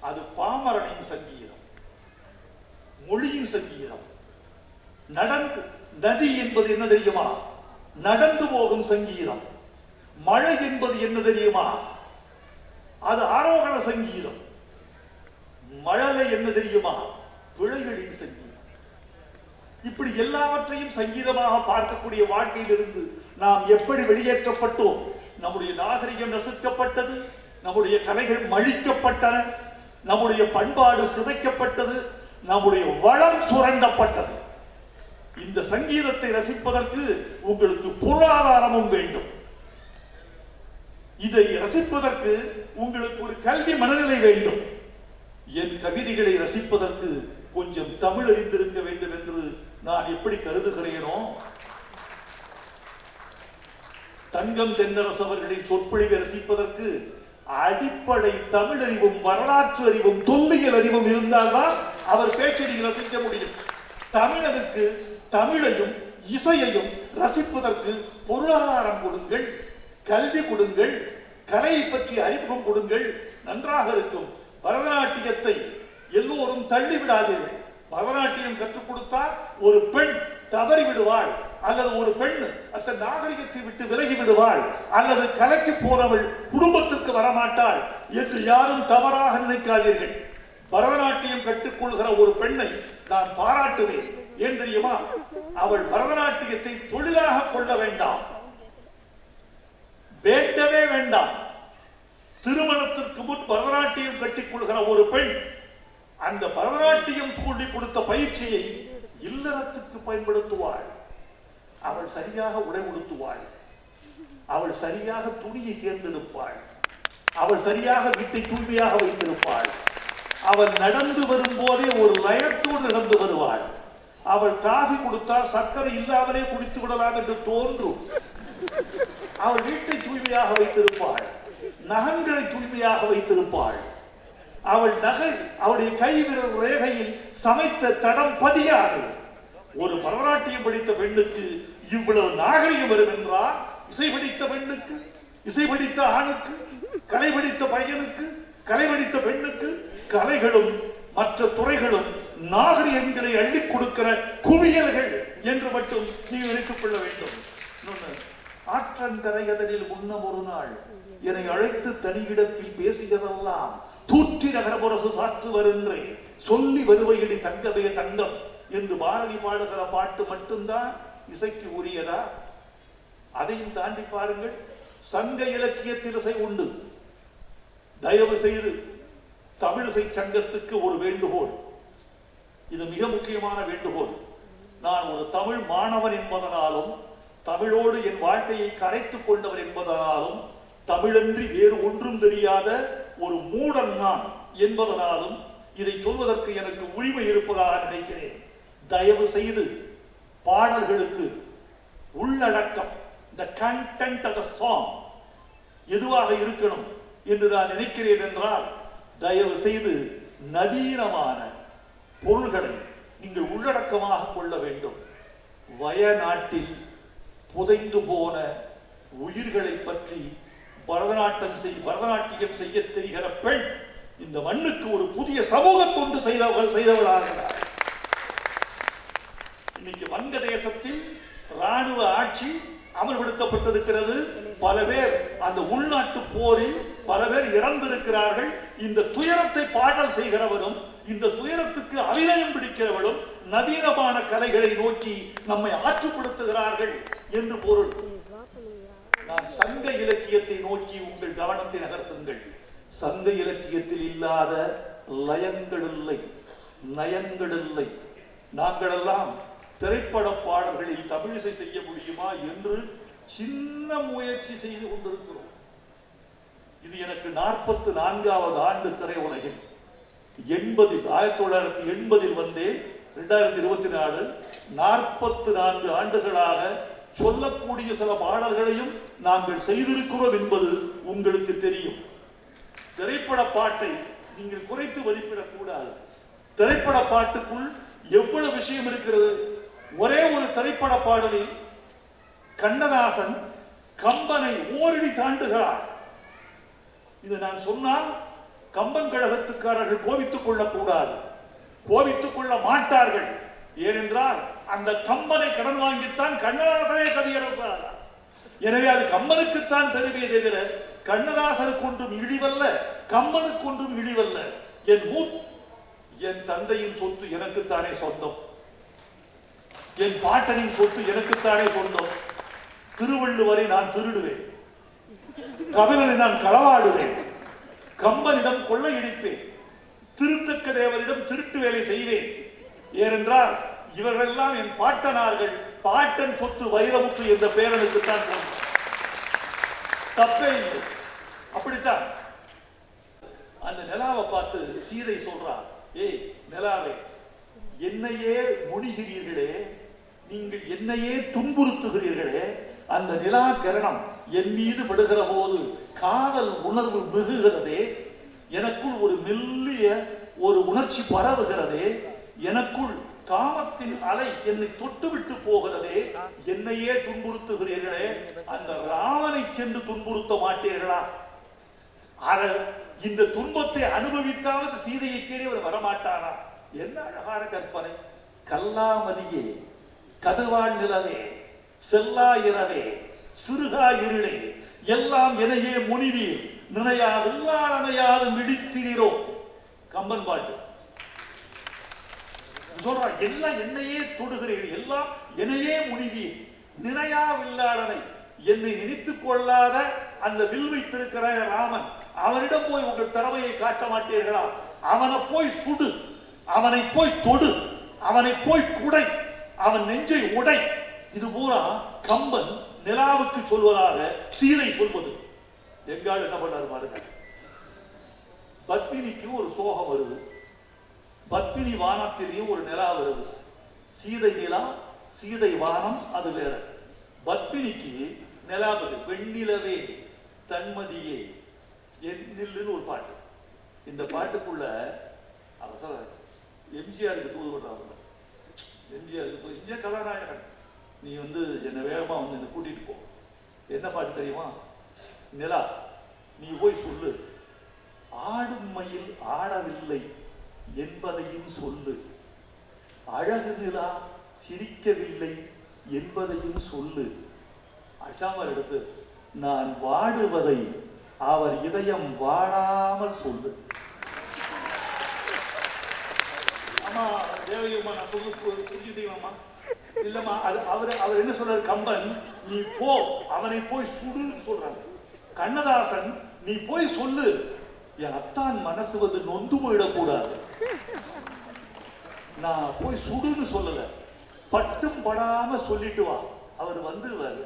அது பாமரனின் சங்கீதம், மொழியின் சங்கீதம். நதி என்பது என்ன தெரியுமா? நடந்து போகும் சங்கீதம். மழை என்பது என்ன தெரியுமா? அது ஆரோகண சங்கீதம். மழலை என்ன தெரியுமா? பிழைகளின் சங்கீதம். இப்படி எல்லாவற்றையும் சங்கீதமாக பார்க்கக்கூடிய வாழ்க்கையிலிருந்து நாம் எப்படி வெளியேற்றப்பட்டோம்? நம்முடைய நாகரிகம் நசுக்கப்பட்டது, நம்முடைய கலைகள் மழிக்கப்பட்டன, நம்முடைய பண்பாடு சிதைக்கப்பட்டது, நம்முடைய வளம் சுரண்டப்பட்டது. இந்த சங்கீதத்தை ரசிப்பதற்கு உங்களுக்கு பொருளாதாரமும் வேண்டும். இதை ரசிப்பதற்கு உங்களுக்கு ஒரு கல்வி மனநிலை வேண்டும். என் கவிதைகளை ரசிப்பதற்கு கொஞ்சம் தமிழ் அறிந்திருக்க வேண்டும் என்று நான் எப்படி கருதுகிறேனோ, தங்கம் தென்னரசு அவர்களின் சொற்பொழிவை ரசிப்பதற்கு அடிப்படை தமிழ் அறிவும் வரலாற்று அறிவும் தொல்லியல் அறிவும் இருந்தால்தான் அவர் பேச்சை ரசிக்க முடியும். தமிழனுக்கு தமிழையும் இசையையும் ரசிப்பதற்கு பொருளாதாரம் கொடுங்கள், கல்வி கொடுங்கள், கலையை பற்றி அறிமுகம் கொடுங்கள், நன்றாக இருக்கும். பரதநாட்டியத்தை எல்லோரும் தள்ளிவிடாதீர்கள். பரதநாட்டியம் கற்றுக் கொடுத்தால் ஒரு பெண் தவறி விடுவாள், அல்லது ஒரு பெண் அந்த நாகரிகத்தை விட்டு விலகி விடுவாள், அல்லது கலைக்கு போனவள் குடும்பத்திற்கு வரமாட்டாள் என்று யாரும் தவறாக நினைக்காதீர்கள். பரதநாட்டியம் கற்றுக்கொள்கிற ஒரு பெண்ணை நான் பாராட்டுவேன். ஏன் தெரியுமா? அவள் பரதநாட்டியத்தை தொழிலாக கொள்ள வேண்டாம், வேண்டவே வேண்டாம். திருமணத்திற்கு முன் பரதநாட்டியம் கட்டிக்கொள்கிற ஒரு பெண் அந்த பரதநாட்டியம் சொல்லிக் கொடுத்த பயிற்சியை இல்லறத்துக்கு பயன்படுத்துவாள். அவள் சரியாக உடை உடுத்துவாள், அவள் சரியாக துணியை தேர்ந்தெடுப்பாள், அவள் சரியாக வீட்டை தூய்மையாக வைத்திருப்பாள், அவள் நடந்து வரும்போதே ஒரு லயத்தோடு நடந்து வருவாள். அவள் காஃபி கொடுத்தால் சர்க்கரை இல்லாமலே குடித்து விடலாம் என்று தோன்றும். அவள் வீட்டை தூய்மையாக வைத்திருப்பாள், நகங்களை தூய்மையாக வைத்திருப்பாள். அவளுடைய கை விரல் ரேகையில் சமைத்த தடம் பதியாது. ஒரு பரதநாட்டியம் படித்த பெண்ணுக்கு இவ்வளவு நாகரிகம் வரும் என்றால், இசை படித்த பெண்ணுக்கு, இசை படித்த ஆணுக்கு, கலை படித்த பையனுக்கு, கலை படித்த பெண்ணுக்கு, கலைகளும் மற்ற துறைகளும் நாகரிகங்களை அள்ளி கொடுக்கிற குவியல்கள் என்று மட்டும் நீ நினைத்துக் கொள்ள வேண்டும். ஆற்றங்கரையதனில் முன்னம் ஒரு நாள் என்னை அழைத்து தனியிடத்தில் பேசியதெல்லாம் தூற்றி நகரபுரசு சாற்று வருன்றே சொல்லி வருவையடி தங்கவே தங்கம் என்று பாரதி பாடுகிற பாட்டு மட்டும்தான் இசைக்கு உரியதா? அதையும் தாண்டி பாருங்கள். சங்க இலக்கியத்தில் இசை உண்டு. தயவு செய்து தமிழிசை சங்கத்துக்கு ஒரு வேண்டுகோள், இது மிக முக்கியமான வேண்டுகோள். நான் ஒரு தமிழ் மாணவன் என்பதனாலும், தமிழோடு என் வாழ்க்கையை கரைத்துக் கொண்டவர் என்பதனாலும், தமிழன்றி வேறு ஒன்றும் தெரியாத ஒரு மூடன் நான் என்பதனாலும் இதை சொல்வதற்கு எனக்கு உரிமை இருப்பதாக நினைக்கிறேன். தயவு செய்து பாடல்களுக்கு உள்ளடக்கம், the content of the song எதுவாக இருக்கணும் என்று நான் நினைக்கிறேன் என்றால், தயவு செய்து நவீனமான பொருள்களை நீங்கள் உள்ளடக்கமாக கொள்ள வேண்டும். வயநாட்டில் புதைந்து போன உயிர்களை பற்றி பரதநாட்டியம் செய்ய தெரிகிற பெண் இந்த மண்ணுக்கு ஒரு புதிய சமூக தொண்டு செய்தவர்களாகிறார். இன்னைக்கு வங்கதேசத்தில் ராணுவ ஆட்சி அமல்படுத்தப்பட்டிருக்கிறது. பல பேர் அந்த உள்நாட்டு போரில் பல பேர் இறந்திருக்கிறார்கள். இந்த துயரத்தை பாடல் செய்கிறவரும், இந்த துயரத்துக்கு அபிநயம் பிடிக்கிறவளும் நவீனமான கலைகளை நோக்கி நம்மை ஆற்றுப்படுத்துகிறார்கள் என்று பொருள். நான் சங்க இலக்கியத்தை நோக்கி உங்கள் கவனத்தை நகர்த்துங்கள். சங்க இலக்கியத்தில் இல்லாத லயங்கள் இல்லை, நயங்கள் இல்லை. நாங்களெல்லாம் திரைப்பட பாடல்களில் தமிழிசை செய்ய முடியுமா என்று சின்ன முயற்சி செய்து கொண்டிருக்கிறோம். இது எனக்கு 44வது ஆண்டு திரையுலகில் 1980 வந்தேன். 2024 44 ஆண்டுகளாக சொல்லக்கூடிய சில பாடல்களையும் நாங்கள் செய்திருக்கிறோம் என்பது உங்களுக்கு தெரியும். திரைப்பட பாட்டை நீங்கள் குறைத்து மதிப்பிடக்கூடாது. திரைப்பட பாட்டுக்குள் எவ்வளவு விஷயம் இருக்கிறது. ஒரே ஒரு திரைப்பட பாடலில் கண்ணதாசன் கம்பனை ஓரடி தாண்டுகிறார். இதை நான் சொன்னால் கம்பன் கழகத்துக்காரர்கள் கோபித்துக் கொள்ளக்கூடாது, கோபித்துக் கொள்ள மாட்டார்கள். ஏனென்றால் அந்த கம்பனை கடன் வாங்கித்தான் கண்ணதாசனே கவியரசார். எனவே அது கம்பனுக்குத்தான் பெருமையை தவிர கண்ணதாசனுக்கு ஒன்றும் இழிவல்ல, கம்பனுக்கு ஒன்றும் இழிவல்ல. என் தந்தையின் சொத்து எனக்குத்தானே சொந்தம், என் பாட்டனின் சொத்து எனக்குத்தானே சொந்தம். திருவள்ளுவரை நான் திருடுவேன், கபிலனை நான் களவாடுவேன், கம்பனிடம் கொள்ளையடிப்பேன், திருத்தக்க தேவரிடம் திருட்டு வேலை செய்வேன். ஏனென்றால் இவர்களெல்லாம் என் பாட்டனார்கள். பாட்டன் சொத்து வைரமுத்து என்ற பேரனுக்குத்தான் தப்பே இல்லை. அப்படித்தான் அந்த நிலாவை பார்த்து சீதை சொல்றா, ஏய் நிலாவே, என்னையே மொழிகிறீர்களே, நீங்கள் என்னையே துன்புறுத்துகிறீர்களே, அந்த நிலா கிரணம் என் மீது படுகிற போது காதல் உணர்வு மிகுகிறதே, எனக்குள் ஒரு மெல்லிய ஒரு உணர்ச்சி பரவுகிறதே, எனக்குள் காமத்தின் அலை என்னை தொட்டுவிட்டு போகிறதே, என்னையே துன்புறுத்துகிறீர்களே, அந்த ராமனை சென்று துன்புறுத்த மாட்டீர்களா? இந்த துன்பத்தை அனுபவித்தாவது சீதையை தேடி அவர் வரமாட்டாரா? என்ன அழகான கற்பனை. கல்லாமதியே, கதிர்வாழ் நிலவே, செல்லா இரவே, சிறுகா இருளே, எல்லாம் எனையே முனிவீர், நினையா வில்லாளனையாது விழித்திரோ. கம்பன் பாட்டு சொல்றார், எல்லாம் என்னையே தொடுகிறீர்கள், எல்லாம் என்னையே முனிவீர், நினையா வில்லாளனை, என்னை நினைத்துக் கொள்ளாத அந்த வில் வைத்திருக்கிற ராமன், அவனிடம் போய் உங்கள் திறமையை காட்ட மாட்டீர்களா? அவனை போய் சுடு, அவனை போய் தொடு, அவனை போய் குடை, அவன் நெஞ்சை உடை. இது பூரா கம்பன் நிலாவுக்கு சொல்வதாக சீதை சொல்வது. எங்கால் என்ன பண்ணாரு பாருங்க. பத்மினிக்கு ஒரு சோகம் வருது, பத்மினி வானத்திலேயும் ஒரு நிலா வருது. சீதை நிலா, சீதை வானம், அது வேற. பத்மினிக்கு நிலா வருது. வெண்ணிலவே தன்மதியே என்னில்லுன்னு ஒரு பாட்டு. இந்த பாட்டுக்குள்ள எம்ஜிஆருக்கு தூது பண்றாங்க. எம்ஜிஆருக்கு இந்திய கதாநாயகன், நீ என்னை வேகமா என்னை கூட்டிட்டு போ. என்ன பாட்டு தெரியுமா? நிலா, நீ போய் சொல்லு, ஆடும் மயில் ஆடவில்லை என்பதையும் சொல்லு, அழகு நிலா சிரிக்கவில்லை என்பதையும் சொல்லு. அசாமர் எடுத்து, நான் வாடுவதை அவர் இதயம் வாடாமல் சொல்லு. ஆமா தேவகியம்மா, நான் சொல்லு புரிஞ்சுட்டீங்கம்மா? இல்லம்மா, அது அவர் என்ன சொல்றாரு கம்பன், நீ போ, அவனை போய் சுடுன்னு சொல்றாங்க. கண்ணதாசன், நீ போய் சொல்லு, என் அத்தான் மனசு நொந்து போயிடக்கூடாது, நான் போய் சுடுன்னு சொல்லல, பட்டும் படாம சொல்லிட்டு வா, அவர் வந்துருவாரு.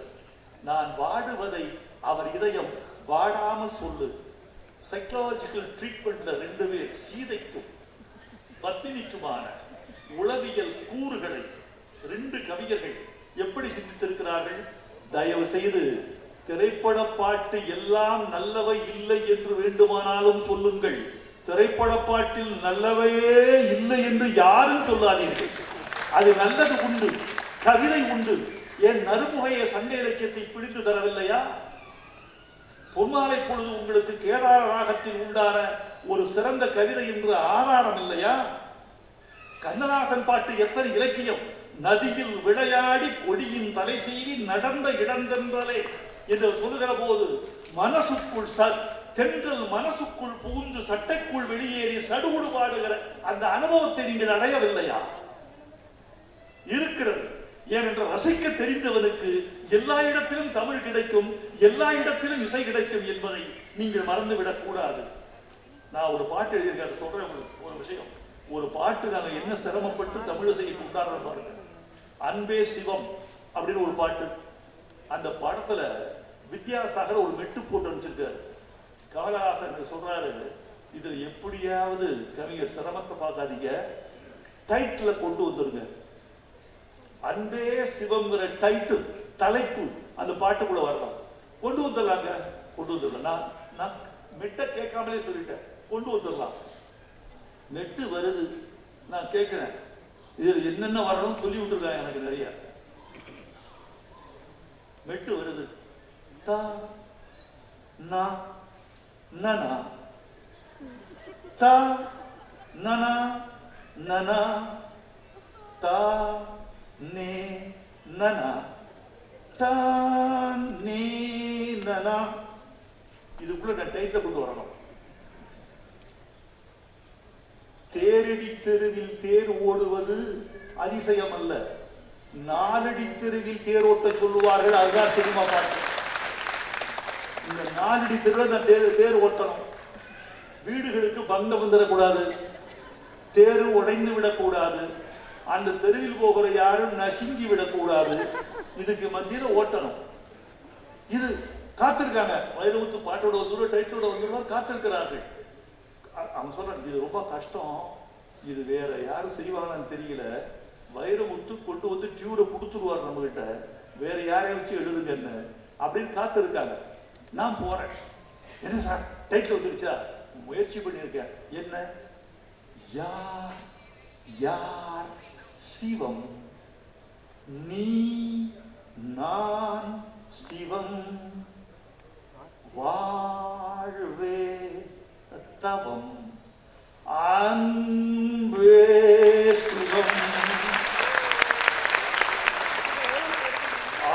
நான் வாடுவதை அவர் இதயம் வாடாமல் சொல்லு. சைக்கலாஜிக்கல் ட்ரீட்மெண்ட்ல 2 பேர், சீதைக்கும் பத்தினிக்குமான உளவியல் கூறுகளை 2 கவிஞர்கள் எப்படி சிந்தித்திருக்கிறார்கள். தயவு செய்து திரைப்பட பாட்டு எல்லாம் நல்லவை இல்லை என்று வேண்டுமானாலும் சொல்லுங்கள், திரைப்பட பாட்டில் நல்லவையே இல்லை என்று யாரும் சொல்லாதீர்கள். அது நல்லது உண்டு, கவிதை உண்டு. என் நறுமுகைய சங்க இலக்கியத்தை பிடித்து தரவில்லையா? பொன்மாலை பொழுது உங்களுக்கு கேதார ராகத்தில் உண்டான ஒரு சிறந்த கவிதை என்று ஆதாரம் இல்லையா? கண்ணதாசன் பாட்டு எத்தனை இலக்கியம். நதியில் விளையாடி கொடியின் தலை செய்வி நடந்த இடந்தென்றலே என்று சொல்லுகிற போது மனசுக்குள் தென்றல் மனசுக்குள் புகுந்து சட்டைக்குள் வெளியேறி சடுகுடு பாடுகிற அந்த அனுபவத்தை நீங்கள் அடையவில்லையா? இருக்கிறது. ஏனென்ற ரசிக்க தெரிந்தவனுக்கு எல்லா இடத்திலும் தமிழ் கிடைக்கும், எல்லா இடத்திலும் இசை கிடைக்கும் என்பதை நீங்கள் மறந்துவிடக் கூடாது. நான் ஒரு பாட்டு எழுதியிருக்கேன், சொல்றேன் ஒரு விஷயம். ஒரு பாட்டு நாங்கள் என்ன சிரமப்பட்டு தமிழ் இசையை கொண்டாடுறோம் பாருங்க. அன்பே சிவம் அப்படின்னு ஒரு பாட்டு. அந்த படத்துல வித்யாசாகர் ஒரு மெட்டு போட்டு அனுப்பிச்சிருக்காரு. கமலஹாசன் சொல்றாரு, இதுல எப்படியாவது கவிஞர் சிரமத்தை பார்க்காதீங்க, டைட்டில் கொண்டு வந்துருங்க. அன்பே சிவம்ங்கிற டைட்டில் தலைப்பு அந்த பாட்டுக்குள்ள வரலாம். கொண்டு வந்துடலாங்க, கொண்டு வந்துடலாம். நான் மெட்டை கேட்காமலே சொல்லிட்டேன், கொண்டு வந்துடலாம். மெட்டு வருது, நான் கேட்கிறேன் இதுல என்னென்ன வரணும் சொல்லி விட்டுருக்காங்க எனக்கு நிறைய. மெட்டு வருது, தா நா நனா தா நனா நனா தா நே நனா தா நே நனா. இதுக்குள்ள நான் டைட்டில் கொண்டு வரணும். தேரடி தெருவில் தேர் ஓடுவது அதிசயம் அல்ல, நாலடி தெருவில் தேர் ஓட்ட சொல்லுவார்கள், அதுதான் சினிமா பாட்டு. இந்த நாலடி தெருவில் தேர் ஓட்டணும். வீடுகளுக்கு பங்கம் வந்துடக்கூடாது, தேரு உடைந்து விடக்கூடாது, அந்த தெருவில் போகிற யாரும் நசுங்கி விடக்கூடாது. இதுக்கு மத்தியில் ஓட்டணும். இது காத்திருக்காங்க. வைரமுத்து பாட்டோட வந்து டைட்டிலோட வந்து காத்திருக்கிறார்கள். அவன் சொல்றான், இது ரொம்ப கஷ்டம், இது வேற யாரும் செய்வாங்கன்னு தெரியல. வைரமுத்து கொண்டு வந்து டியூரை கொடுத்துருவார் நம்ம கிட்ட, வேற யாரையும் வச்சு எழுதுங்கன்னு அப்படின்னு காத்திருக்காங்க. நான் போறேன். என்ன சார் டைட்டில் வந்துருச்சா? முயற்சி பண்ணியிருக்கேன். என்ன? யார் யார் சிவம், நீ நான் சிவம், வாழ்வே தவம், அன்பே சிவம்,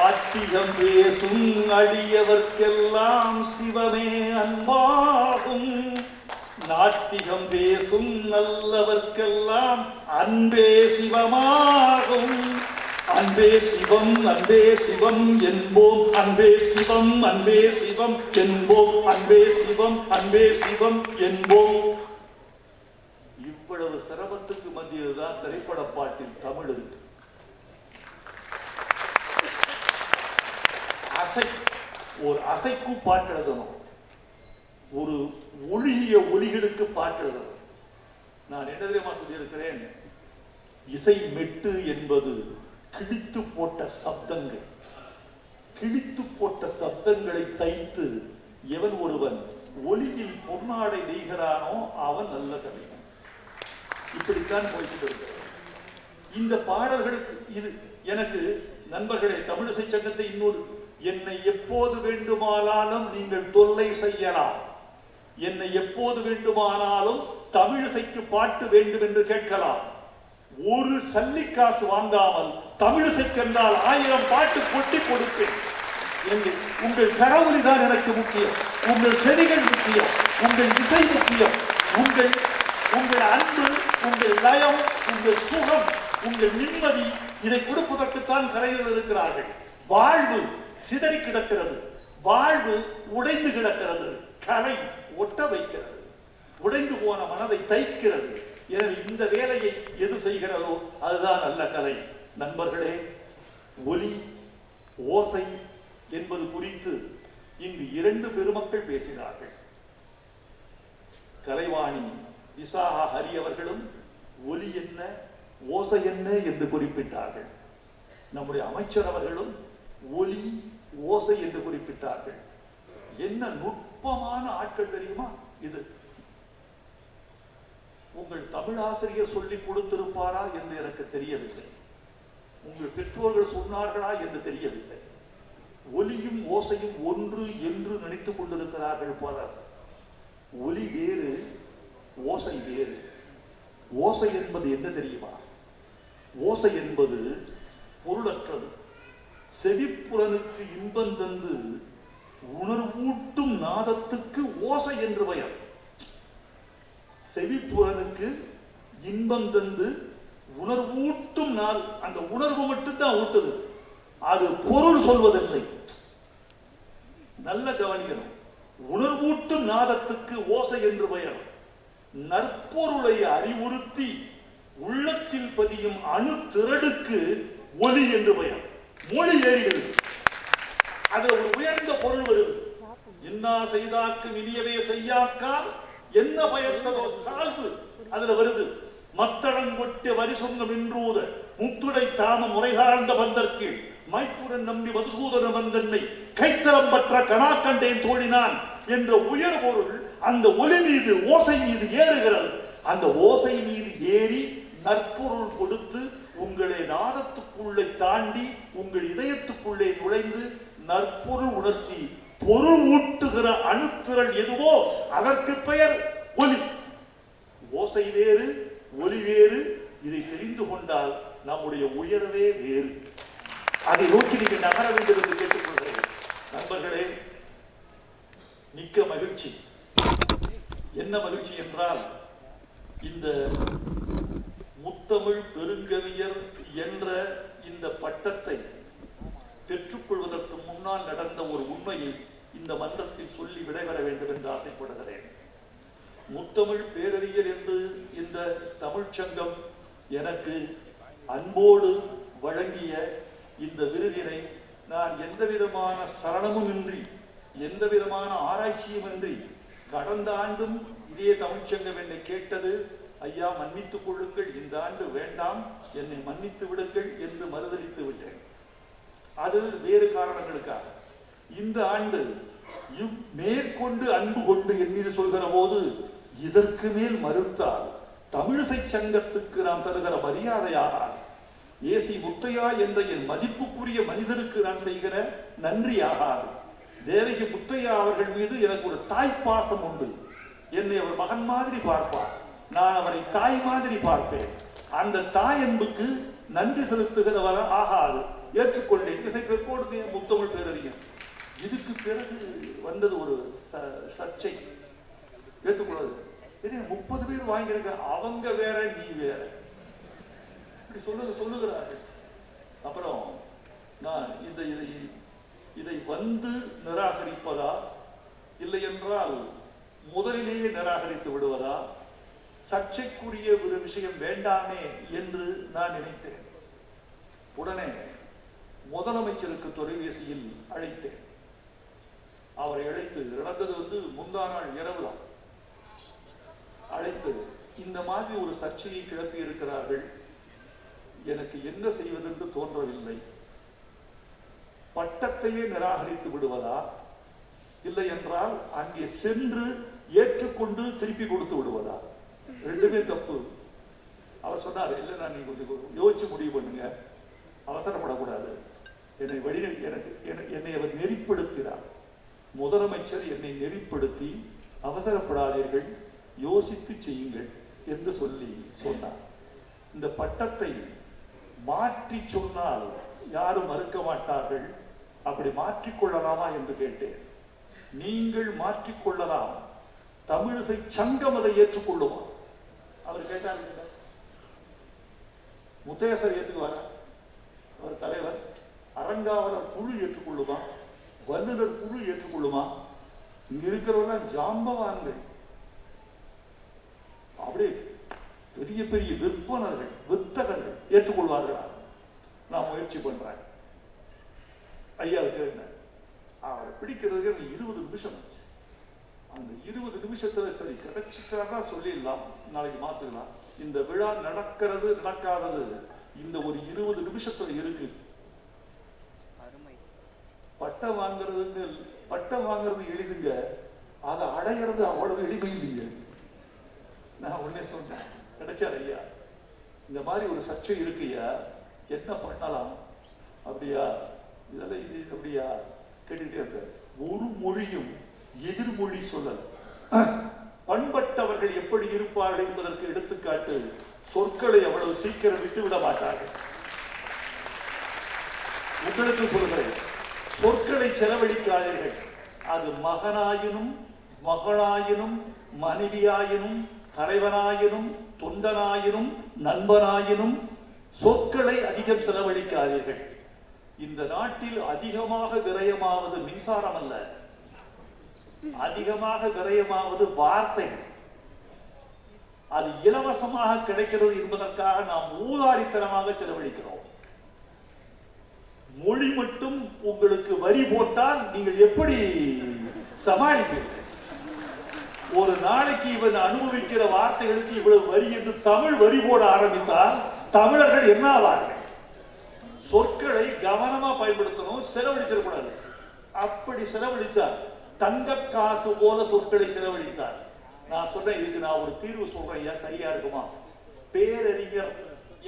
ஆத்திகம் பேசும் அடியவர்க்கெல்லாம் சிவமே அன்பாகும், நாத்திகம் பேசும் நல்லவர்க்கெல்லாம் அன்பே சிவமாகும். அன்பே சிவம் அன்பே சிவம் என்போம், அன்பே சிவம் அன்பே சிவம் என்போம், அன்பே சிவம் அன்பே சிவம் என்போம். இவ்வளவு சிரமத்துக்கு மத்தியில் தான் திரைப்பட பாட்டில் தமிழ் இருக்கு. ஒரு அசைக்கு பாட்டு எழுதணும், ஒரு ஒழுகிய ஒலிகளுக்கு பாட்டு எழுதணும். நான் என்ன தெரியுமா சொல்லியிருக்கிறேன்? இசை மெட்டு என்பது கிழித்து போட்ட சப்தங்கள். கிழித்து போட்ட சப்தங்களை தைத்து எவன் ஒருவன் ஒலியில் பொன்னாடை நெய்கிறானோ அவன் நல்ல கவிஞன். இப்படித்தான் போய்கிட்டு இருக்கிறது இந்த பாடல்களுக்கு. இது எனக்கு நண்பர்களே, தமிழிசை சங்கத்தை இன்னொரு, என்னை எப்போது வேண்டுமானாலும் நீங்கள் தொல்லை செய்யலாம், என்னை எப்போது வேண்டுமானாலும் தமிழிசைக்கு பாட்டு வேண்டும் என்று கேட்கலாம். ஒரு சல்லிக்காசு வாங்காமல் தமிழிசைக்கென்றால் 1000 பாட்டு கொட்டி கொடுப்பேன். உங்கள் கரவொலி தான் எனக்கு முக்கியம், உங்கள் செடிகள் முக்கியம், உங்கள் இசை முக்கியம், உங்கள் அன்பு, உங்கள் லயம், உங்கள் சுகம், உங்கள் நிம்மதி, இதை கொடுப்பதற்குத்தான் கலைஞர்கள் இருக்கிறார்கள். வாழ்வு சிதறி கிடக்கிறது, வாழ்வு உடைந்து கிடக்கிறது, கலை ஒட்ட வைக்கிறது, உடைந்து போன மனதை தைக்கிறது. எனவே இந்த வேலையை எது செய்கிறதோ அதுதான் நல்ல கலை. நண்பர்களே, ஒலி ஓசை என்பது குறித்து இங்கு 2 பெருமக்கள் பேசினார்கள். கலைவாணி விசாகா ஹரி அவர்களும் ஒலி என்ன ஓசை என்ன என்று குறிப்பிட்டார்கள். நம்முடைய அமைச்சர் அவர்களும் ஒலி ஓசை என்று குறிப்பிட்டார்கள். என்ன நுட்பமான ஆட்கள் தெரியுமா? இது உங்கள் தமிழ் ஆசிரியர் சொல்லிக் கொடுத்திருப்பாரா என்று எனக்கு தெரியவில்லை, உங்கள் பெற்றோர்கள் சொன்னார்களா என்று தெரியவில்லை. ஒலியும் ஓசையும் ஒன்று என்று நினைத்துக் கொண்டிருக்கிறார்கள் பலர். ஒலி வேறு, ஓசை வேறு. ஓசை என்பது என்ன தெரியுமா? ஓசை என்பது பொருளற்றது. செவிப்புலனுக்கு இன்பம் தந்து உணர்வூட்டும் நாதத்துக்கு ஓசை என்று பெயர். செவிப்புலனுக்கு இன்பம் தந்து உணர்வூட்டும் நாள், அந்த உணர்வு மட்டும்தான் ஊட்டுது, அது பொருள் சொல்வதில்லை. நல்ல கவனிக்கணும். உணர்வூட்டும் நாதத்துக்கு ஓசை என்று பெயர். நற்பொருளை அறிவுறுத்தி உள்ளத்தில் பதியும் அணு திரளுக்கு ஒலி என்று பெயர். மொழி ஏறுகிறது, அது ஒரு உயர்ந்த பொருள் வருது. இன்னா செய்தாக்கு இனியவே செய்யாக்கால் என்ன பயத்ததோ சால்வு அதுல வருது. மத்தளன் கொட்டிய வரி சொன்ன மின்றூத முத்துடை தாம முறைகாழ்ந்த வந்தற்கீழ் மைத்துடன் நம்பி மதுசூதன வந்தன்னை கைத்தலம் பற்ற கணாக்கண்டேன் தோழினான் என்ற உயர் பொருள் அந்த ஒலி மீது, ஓசை மீது ஏறுகிறது. அந்த ஓசை மீது ஏறி நற்பொருள் கொடுத்து உங்களை நாதத்துக்குள்ளே தாண்டி உங்கள் இதயத்துக்குள்ளே நுழைந்து நற்பொருள் உணர்த்தி பொருள் ஊட்டுகிற அணுத்திறல் எதுவோ அதற்கு பெயர் ஒலி. ஓசை வேறு, ஒலி வேறு. இதை தெரிந்து கொண்டால் நம்முடைய உயர்வே வேறு. அதை நோக்கி நீங்கள் நகர வேண்டும் என்று கேட்டுக்கொள்கிறேன். நண்பர்களே, மிக்க மகிழ்ச்சி. என்ன மகிழ்ச்சி என்றால், இந்த முத்தமிழ் பெருங்கவியர் என்ற இந்த பட்டத்தை பெற்றுக்கொள்வதற்கு முன்னால் நடந்த ஒரு உண்மையை இந்த மன்றத்தில் சொல்லி விடைபெற வேண்டும் என்று ஆசைப்படுகிறேன். முத்தமிழ் பேரறிஞர் என்று இந்த தமிழ்ச்சங்கம் எனக்கு அன்போடு வழங்கிய இந்த விருதினை நான் எந்த விதமான சரணமும் இன்றி, எந்த விதமான ஆராய்ச்சியும் இன்றி, கடந்த ஆண்டும் இதே தமிழ்ச்சங்கம் என்னை கேட்டது, ஐயா மன்னித்துக் கொள்ளுங்கள், இந்த ஆண்டு வேண்டாம், என்னை மன்னித்து விடுங்கள் என்று மறுதளித்து விட்டேன். அது வேறு காரணங்களுக்காக. இந்த ஆண்டு மேற்கொண்டு அன்பு கொண்டு என்னில் சொல்கிற போது இதற்கு மேல் மறுத்தால் தமிழிசை சங்கத்துக்கு நாம் தருகிற மரியாதையாகாது. ஏசி முத்தையா என்ற என் மதிப்புக்குரிய மனிதருக்கு நான் செய்கிற நன்றி ஆகாது. தேவகி முத்தையா அவர்கள் மீது எனக்கு ஒரு தாய்ப்பாசம் உண்டு. என்னை அவர் மகன் மாதிரி பார்ப்பார், நான் அவரை தாய் மாதிரி பார்ப்பேன். அந்த தாய் அன்புக்கு நன்றி செலுத்துகிறவர ஆகாது. ஏற்றுக்கொண்டேன். இசைப்போடு முத்தமிழ் பேரறிஞர். இதுக்கு பிறகு வந்தது ஒரு சர்ச்சை. ஏற்றுக்கொள்வது 30 பேர் வாங்கியிருக்க, அவங்க வேற நீ வேற இப்படி சொல்லுகிறார்கள். அப்புறம் நான் இதை வந்து நிராகரிப்பதா இல்லை என்றால் முதலிலேயே நிராகரித்து விடுவதா, சர்ச்சைக்குரிய ஒரு விஷயம் வேண்டாமே என்று நான் நினைத்தேன். உடனே முதலமைச்சருக்கு தொலைபேசியில் அழைத்தேன். அவரை அழைத்து, நடந்தது முந்தா நாள் இரவு தான், அழைத்து இந்த மாதிரி ஒரு சர்ச்சையை கிளப்பி இருக்கிறார்கள், எனக்கு என்ன செய்வதென்று தோன்றவில்லை. பட்டத்தையே நிராகரித்து விடுவதா, இல்லை என்றால் அங்கே சென்று ஏற்றுக்கொண்டு திருப்பி கொடுத்து விடுவதா? ரெண்டுமே தப்பு. அவர் சொன்னார், இல்லை நான் நீங்க கொஞ்சம் யோசிச்சு முடிவு பண்ணுங்க, அவசரப்படக்கூடாது. என்னை அவர் நெறிப்படுத்தினார். முதலமைச்சர் என்னை நெறிப்படுத்தி அவசரப்படாதீர்கள், யோசித்து செய்யுங்கள் என்று சொன்னார். இந்த பட்டத்தை மாற்றி சொன்னால் யாரும் மறுக்க மாட்டார்கள். அப்படி மாற்றிக்கொள்ளலாமா என்று கேட்டேன். நீங்கள் மாற்றிக்கொள்ளலாம், தமிழிசை சங்கம் அதை ஏற்றுக்கொள்ளுமா? அவர் கேட்டார். முத்தையசர் ஏற்றுக்குவாரா? அவர் தலைவர். அரங்காவலர் குழு ஏற்றுக்கொள்ளுமா? வல்லுநர் குழு ஏற்றுக்கொள்ளுமா? இங்க இருக்கிறவங்க ஜாம்பவான்கள், அப்படியே பெரிய பெரிய விற்பனர்கள், வித்தகர்கள் ஏற்றுக்கொள்வார்களா? நான் முயற்சி பண்றேன். ஐயாவுக்கு என்ன, அவரை பிடிக்கிறதுக்கு 20 நிமிஷம் ஆச்சு. அந்த 20 நிமிஷத்துல சரி கிடைச்சிட்டா சொல்லிடலாம், நாளைக்கு மாத்துக்கலாம். இந்த விழா நடக்கிறது நடக்காதது இந்த ஒரு 20 நிமிஷத்துல இருக்கு. பட்டம் வாங்குறது எளிதுங்க, அதை அடையிறது அவ்வளவு எளிமை இல்லைங்க. நான் உடனே சொன்னேன், கிடைச்சார் ஐயா, இந்த மாதிரி ஒரு சர்ச்சை இருக்குயா, என்ன பண்ணலாம்? அப்படியா, இதெல்லாம் இது அப்படியா கேட்டுக்கிட்டே இருக்காரு. ஒரு மொழியும் எதிர்மொழி சொல்லல. பண்பட்டவர்கள் எப்படி இருப்பார்கள் என்பதற்கு எடுத்துக்காட்டு, சொற்களை அவ்வளவு சீக்கிரம் விட்டுவிட மாட்டார்கள். உங்களுக்கு சொல்கிறேன், சொற்களை செலவழிக்காதீர்கள். அது மகனாயினும் மகளாயினும் மனைவியாயினும் தலைவனாயினும் தொண்டனாயினும் நண்பனாயினும் சொற்களை அதிகம் செலவழிக்காதீர்கள். இந்த நாட்டில் அதிகமாக விரயமாவது மின்சாரம் அல்ல, அதிகமாக விரயமாவது வார்த்தைகள். அது இலவசமாக கிடைக்கிறது என்பதற்காக நாம் ஊதாரித்தனமாக செலவழிக்கிறோம். மொழி மட்டும் உங்களுக்கு வரி போட்டால் நீங்கள் எப்படி சமாளிப்பீர்கள்? ஒரு நாளைக்கு இவன் அனுபவிக்கிற வார்த்தைகளுக்கு இவ்வளவு வரி என்று தமிழ் வரி போட ஆரம்பித்தால் தமிழர்கள் என்ன ஆவார்கள்? சொற்களை கவனமா பயன்படுத்தணும், செலவழிச்சிடக்கூடாது. அப்படி செலவழிச்சார், தங்க காசு போல சொற்களை செலவழித்தார். நான் சொன்னேன், இதுக்கு நான் ஒரு தீர்வு சொல்றேன், ஐயா சரியா இருக்குமா? பேரறிஞர்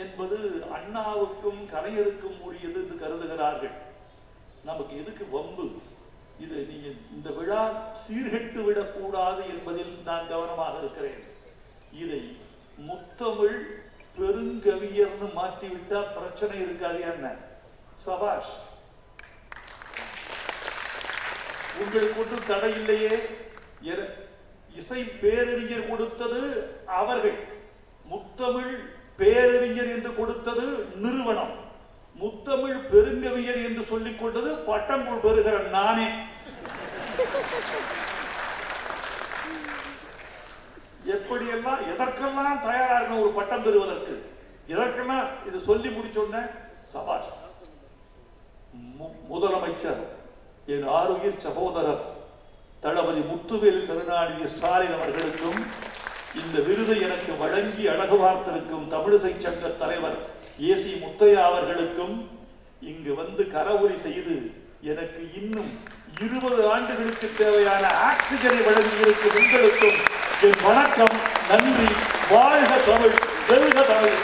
என்பது அண்ணாவுக்கும் கலைஞருக்கும் உரியது என்று கருதுகிறார்கள். நமக்கு எதுக்கு வம்பு? இது நீங்க இந்த விழா சீர்கெட்டு விடக்கூடாது என்பதில் நான் கவனமாக இருக்கிறேன். இதை முத்தமிழ் பெருங்கவியர்னு மாற்றிவிட்டா பிரச்சனை இருக்காது. என்ன சபாஷ், உங்களுக்கு ஒன்றும் தடை இல்லையே. இசை பேரறிஞர் கொடுத்தது அவர்கள், முத்தமிழ் பேரறிஞர் என்று கொடுத்தது நிறுவனம், முத்தமிழ் பெருங்கவியர் என்று சொல்லிக் கொண்டது பட்டம் பெறுகிற நானே. எப்படியெல்லாம் எதற்கெல்லாம் தயாரா இருக்க ஒரு பட்டம் பெறுவதற்கு, எதற்கெல்லாம் இது சொல்லி முடிச்சோன்ன சபாஷ். முதலமைச்சர் என் ஆருயிர் சகோதரர் தளபதி முத்துவேல் கருணாநிதி ஸ்டாலின் அவர்களுக்கும், இந்த விருதை எனக்கு வழங்கி அழகு வார்த்திருக்கும் தமிழிசை சங்க தலைவர் ஏசி முத்தையா அவர்களுக்கும், இங்கு வந்து கரவொலி செய்து எனக்கு இன்னும் 20 ஆண்டுகளுக்கு தேவையான ஆக்சிஜனை வழங்கி இருக்கும் உங்களுக்கும் என் வணக்கம், நன்றி. வாழ்க தமிழ், வெல்க தமிழ்.